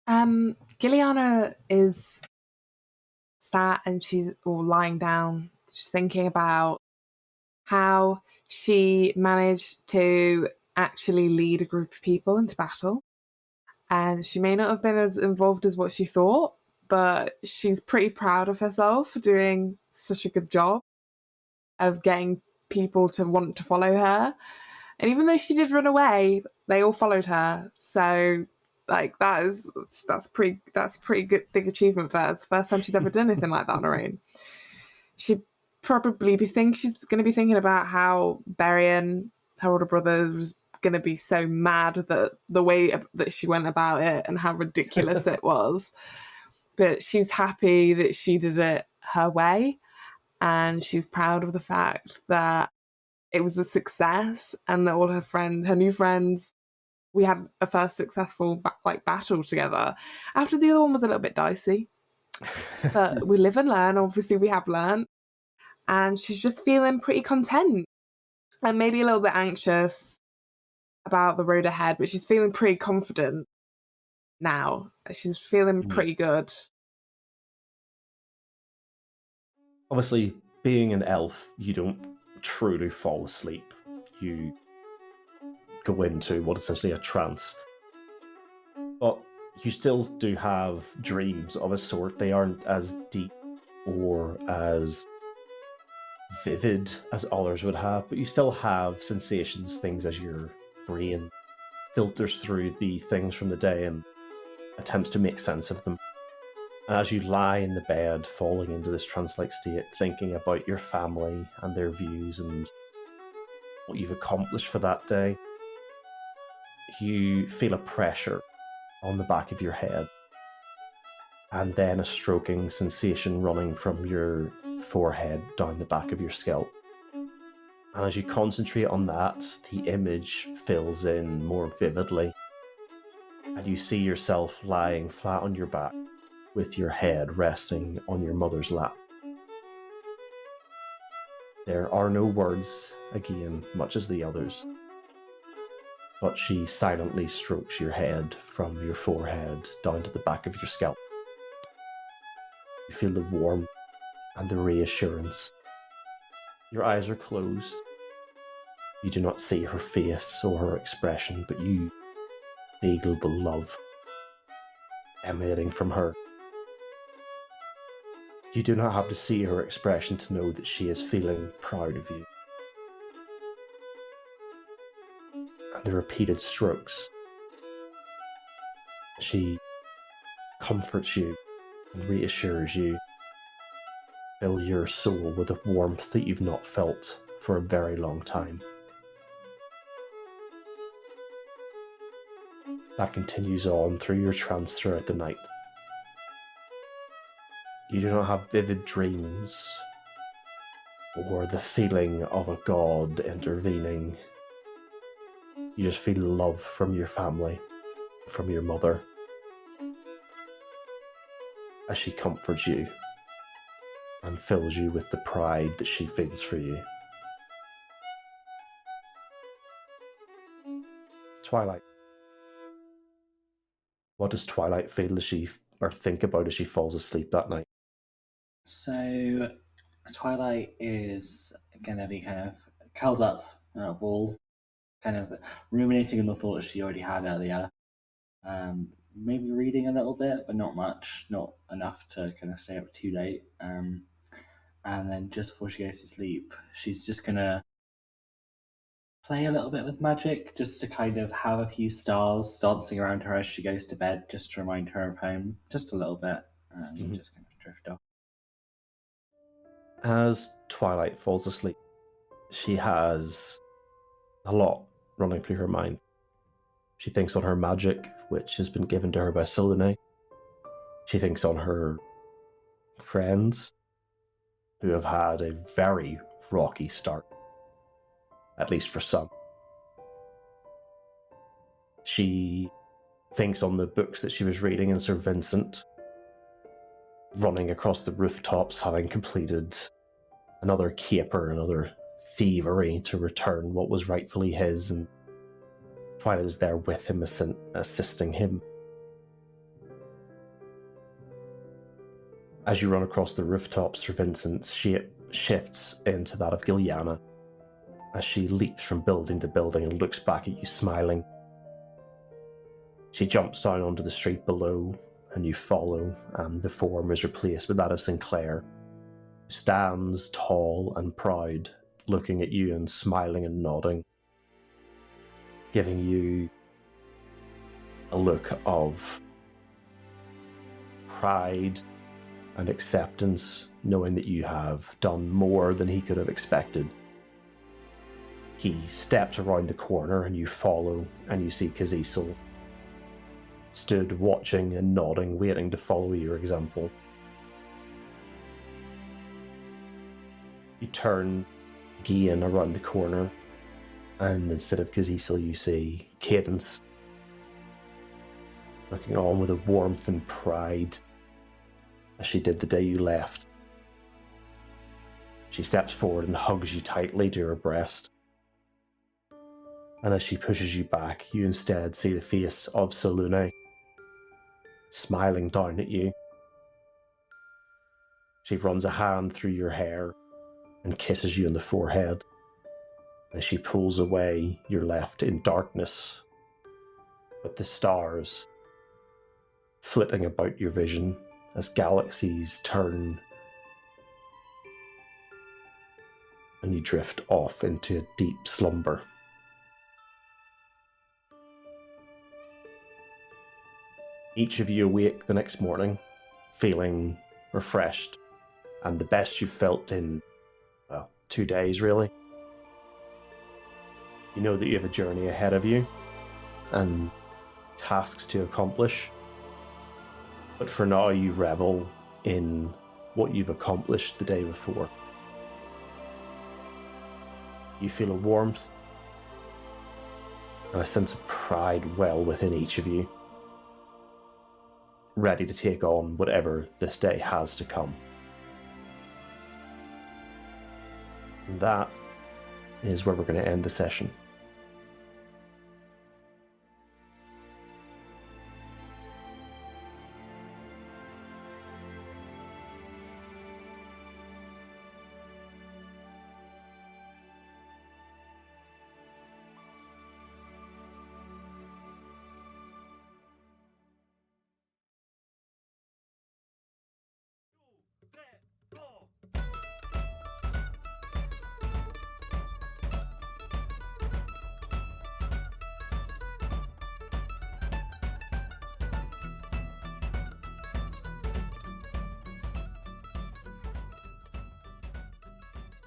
Speaker 4: Giliana is sat and she's all lying down. She's thinking about how she managed to actually lead a group of people into battle. And she may not have been as involved as what she thought, but she's pretty proud of herself for doing such a good job of getting people to want to follow her. And even though she did run away, they all followed her. So like that's pretty good, big achievement for her. It's the first time she's ever done anything like that on her own. She'd probably she's going to be thinking about how Berian, her older brother, was going to be so mad that the way that she went about it and how ridiculous it was. But she's happy that she did it her way, and she's proud of the fact that it was a success and that all her new friends, we had a first successful battle together. After the other one was a little bit dicey, but we live and learn. Obviously, we have learned, and she's just feeling pretty content and maybe a little bit anxious about the road ahead, but she's feeling pretty confident now. She's feeling pretty good.
Speaker 5: Obviously, being an elf, you don't truly fall asleep. You go into what is essentially a trance. But you still do have dreams of a sort. They aren't as deep or as vivid as others would have, but you still have sensations, things as your brain filters through the things from the day and attempts to make sense of them. And as you lie in the bed, falling into this trance-like state, thinking about your family and their views and what you've accomplished for that day, you feel a pressure on the back of your head, and then a stroking sensation running from your forehead down the back of your scalp. And as you concentrate on that, the image fills in more vividly, and you see yourself lying flat on your back with your head resting on your mother's lap. There are no words, again, much as the others, but she silently strokes your head from your forehead down to the back of your scalp. You feel the warmth and the reassurance. Your eyes are closed. You do not see her face or her expression, but you feel the love emanating from her. You do not have to see her expression to know that she is feeling proud of you. And the repeated strokes, she comforts you and reassures you, fill your soul with a warmth that you've not felt for a very long time. That continues on through your trance throughout the night. You do not have vivid dreams or the feeling of a god intervening. You just feel love from your family, from your mother,
Speaker 1: as she comforts you and fills you with the pride that she feels for you. Twilight. What does Twilight feel or think about as she falls asleep that night?
Speaker 6: So Twilight is going to be kind of curled up on a wall, kind of ruminating on the thoughts she already had earlier. Maybe reading a little bit, but not much, not enough to kind of stay up too late. And then just before she goes to sleep, she's just going to play a little bit with magic, just to kind of have a few stars dancing around her as she goes to bed, just to remind her of home, just a little bit, and just kind of drift off.
Speaker 1: As Twilight falls asleep, she has a lot running through her mind. She thinks on her magic, which has been given to her by Solune. She thinks on her friends, who have had a very rocky start, at least for some. She thinks on the books that she was reading in Sir Vincent, running across the rooftops, having completed another caper, another thievery to return what was rightfully his, and Twilight is there with him, assisting him. As you run across the rooftops, Sir Vincent's shape shifts into that of Giliana, as she leaps from building to building and looks back at you smiling. She jumps down onto the street below, and you follow, and the form is replaced with that of Sinclair, who stands tall and proud, looking at you and smiling and nodding, giving you a look of pride and acceptance, knowing that you have done more than he could have expected. He steps around the corner and you follow, and you see Kazisel stood watching and nodding, waiting to follow your example. You turn again around the corner, and instead of Kazisel you see Cadence, looking on with a warmth and pride as she did the day you left. She steps forward and hugs you tightly to her breast. And as she pushes you back, you instead see the face of Solune, smiling down at you. She runs a hand through your hair and kisses you on the forehead. As she pulls away, you're left in darkness, with the stars flitting about your vision as galaxies turn, and you drift off into a deep slumber. Each of you awake the next morning, feeling refreshed, and the best you've felt in, 2 days really. You know that you have a journey ahead of you, and tasks to accomplish, but for now you revel in what you've accomplished the day before. You feel a warmth and a sense of pride well within each of you, ready to take on whatever this day has to come. And that is where we're going to end the session.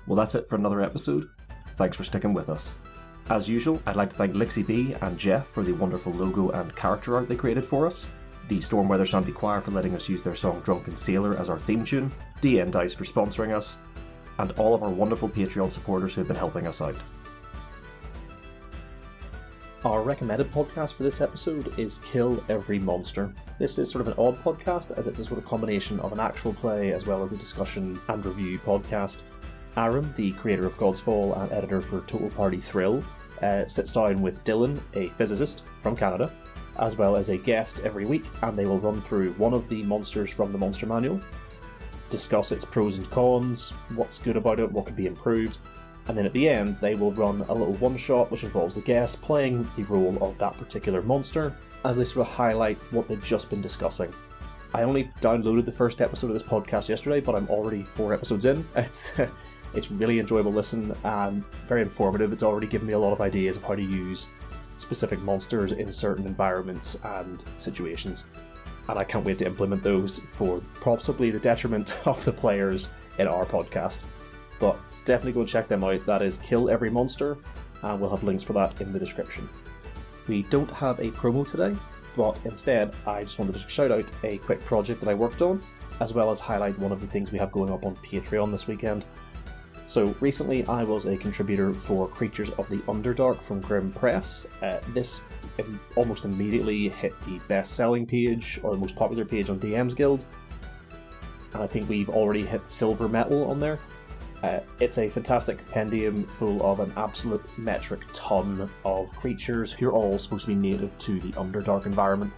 Speaker 1: Well, that's it for another episode. Thanks for sticking with us. As usual, I'd like to thank Lixie B and Jeff for the wonderful logo and character art they created for us, the Storm Weather Shanty Choir for letting us use their song Drunken Sailor as our theme tune, DMDice for sponsoring us, and all of our wonderful Patreon supporters who have been helping us out. Our recommended podcast for this episode is Kill Every Monster. This is sort of an odd podcast, as it's a sort of combination of an actual play as well as a discussion and review podcast. Aaron, the creator of God's Fall and editor for Total Party Thrill, sits down with Dylan, a physicist from Canada, as well as a guest every week, and they will run through one of the monsters from the Monster Manual, discuss its pros and cons, what's good about it, what could be improved, and then at the end they will run a little one-shot which involves the guest playing the role of that particular monster as they sort of highlight what they've just been discussing. I only downloaded the first episode of this podcast yesterday, but I'm already 4 episodes in. It's really enjoyable listen and very informative. It's already given me a lot of ideas of how to use specific monsters in certain environments and situations, and I can't wait to implement those for possibly the detriment of the players in our podcast. But definitely go and check them out. That is Kill Every Monster, and we'll have links for that in the description. We don't have a promo today, but instead I just wanted to shout out a quick project that I worked on, as well as highlight one of the things we have going up on Patreon this weekend. So recently I was a contributor for Creatures of the Underdark from Grimm Press. This almost immediately hit the best-selling page, or the most popular page on DMsGuild, and I think we've already hit silver medal on there. It's a fantastic compendium full of an absolute metric ton of creatures who are all supposed to be native to the Underdark environment.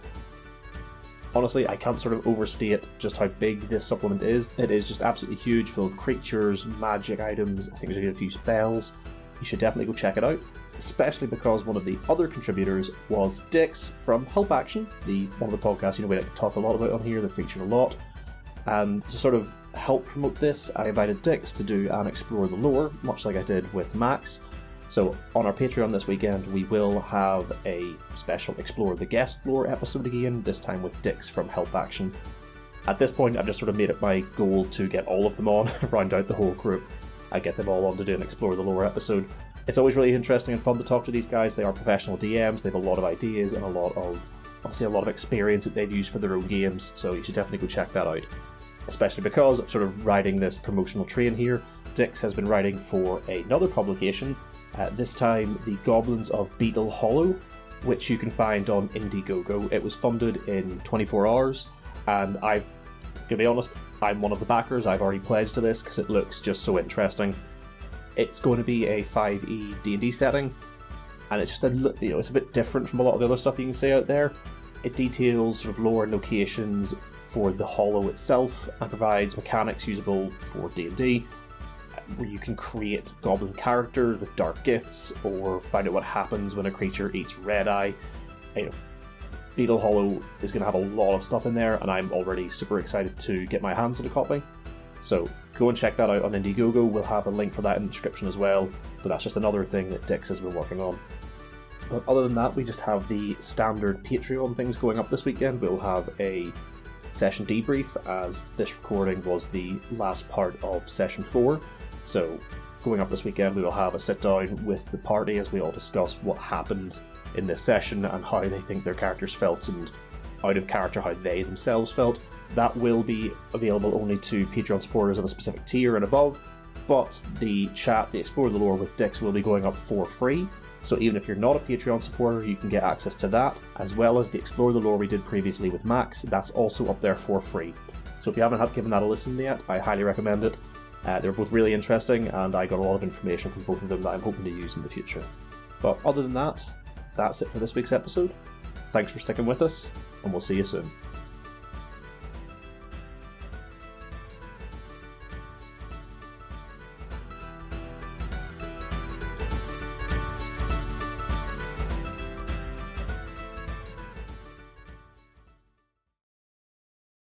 Speaker 1: Honestly, I can't sort of overstate just how big this supplement is. It is just absolutely huge, full of creatures, magic items, I think there's a few spells. You should definitely go check it out, especially because one of the other contributors was Dix from Help Action, one of the podcasts we like to talk a lot about on here. They're featured a lot. And to sort of help promote this, I invited Dix to do an Explore the Lore, much like I did with Max. So on our Patreon this weekend, we will have a special Explore the Guest Lore episode again, this time with Dix from Help Action. At this point, I've just sort of made it my goal to get all of them on, round out the whole group. I get them all on to do an Explore the Lore episode. It's always really interesting and fun to talk to these guys. They are professional DMs, they have a lot of ideas and a lot of experience that they've used for their own games, so you should definitely go check that out. Especially because I'm sort of riding this promotional train here. Dix has been writing for another publication, this time the Goblins of Beetle Hollow, which you can find on IndieGoGo. It was funded in 24 hours, and to be honest, I'm one of the backers. I've already pledged to this because it looks just so interesting. It's going to be a 5e D&D setting, and it's just it's a bit different from a lot of the other stuff you can see out there. It details sort of lore and locations for the Hollow itself, and provides mechanics usable for D&D, where you can create goblin characters with dark gifts, or find out what happens when a creature eats red eye. Beetle Hollow is going to have a lot of stuff in there, and I'm already super excited to get my hands on a copy. So go and check that out on IndieGoGo. We'll have a link for that in the description as well, but that's just another thing that Dix has been working on. But other than that, we just have the standard Patreon things going up this weekend. We'll have a session debrief, as this recording was the last part of session 4. So going up this weekend, we will have a sit down with the party as we all discuss what happened in this session and how they think their characters felt, and out of character how they themselves felt. That will be available only to Patreon supporters of a specific tier and above, but the chat, the Explore the Lore with Dix, will be going up for free. So even if you're not a Patreon supporter, you can get access to that, as well as the Explore the Lore we did previously with Max. That's also up there for free. So if you haven't given that a listen yet, I highly recommend it. They're both really interesting, and I got a lot of information from both of them that I'm hoping to use in the future. But other than that, that's it for this week's episode. Thanks for sticking with us, and we'll see you soon.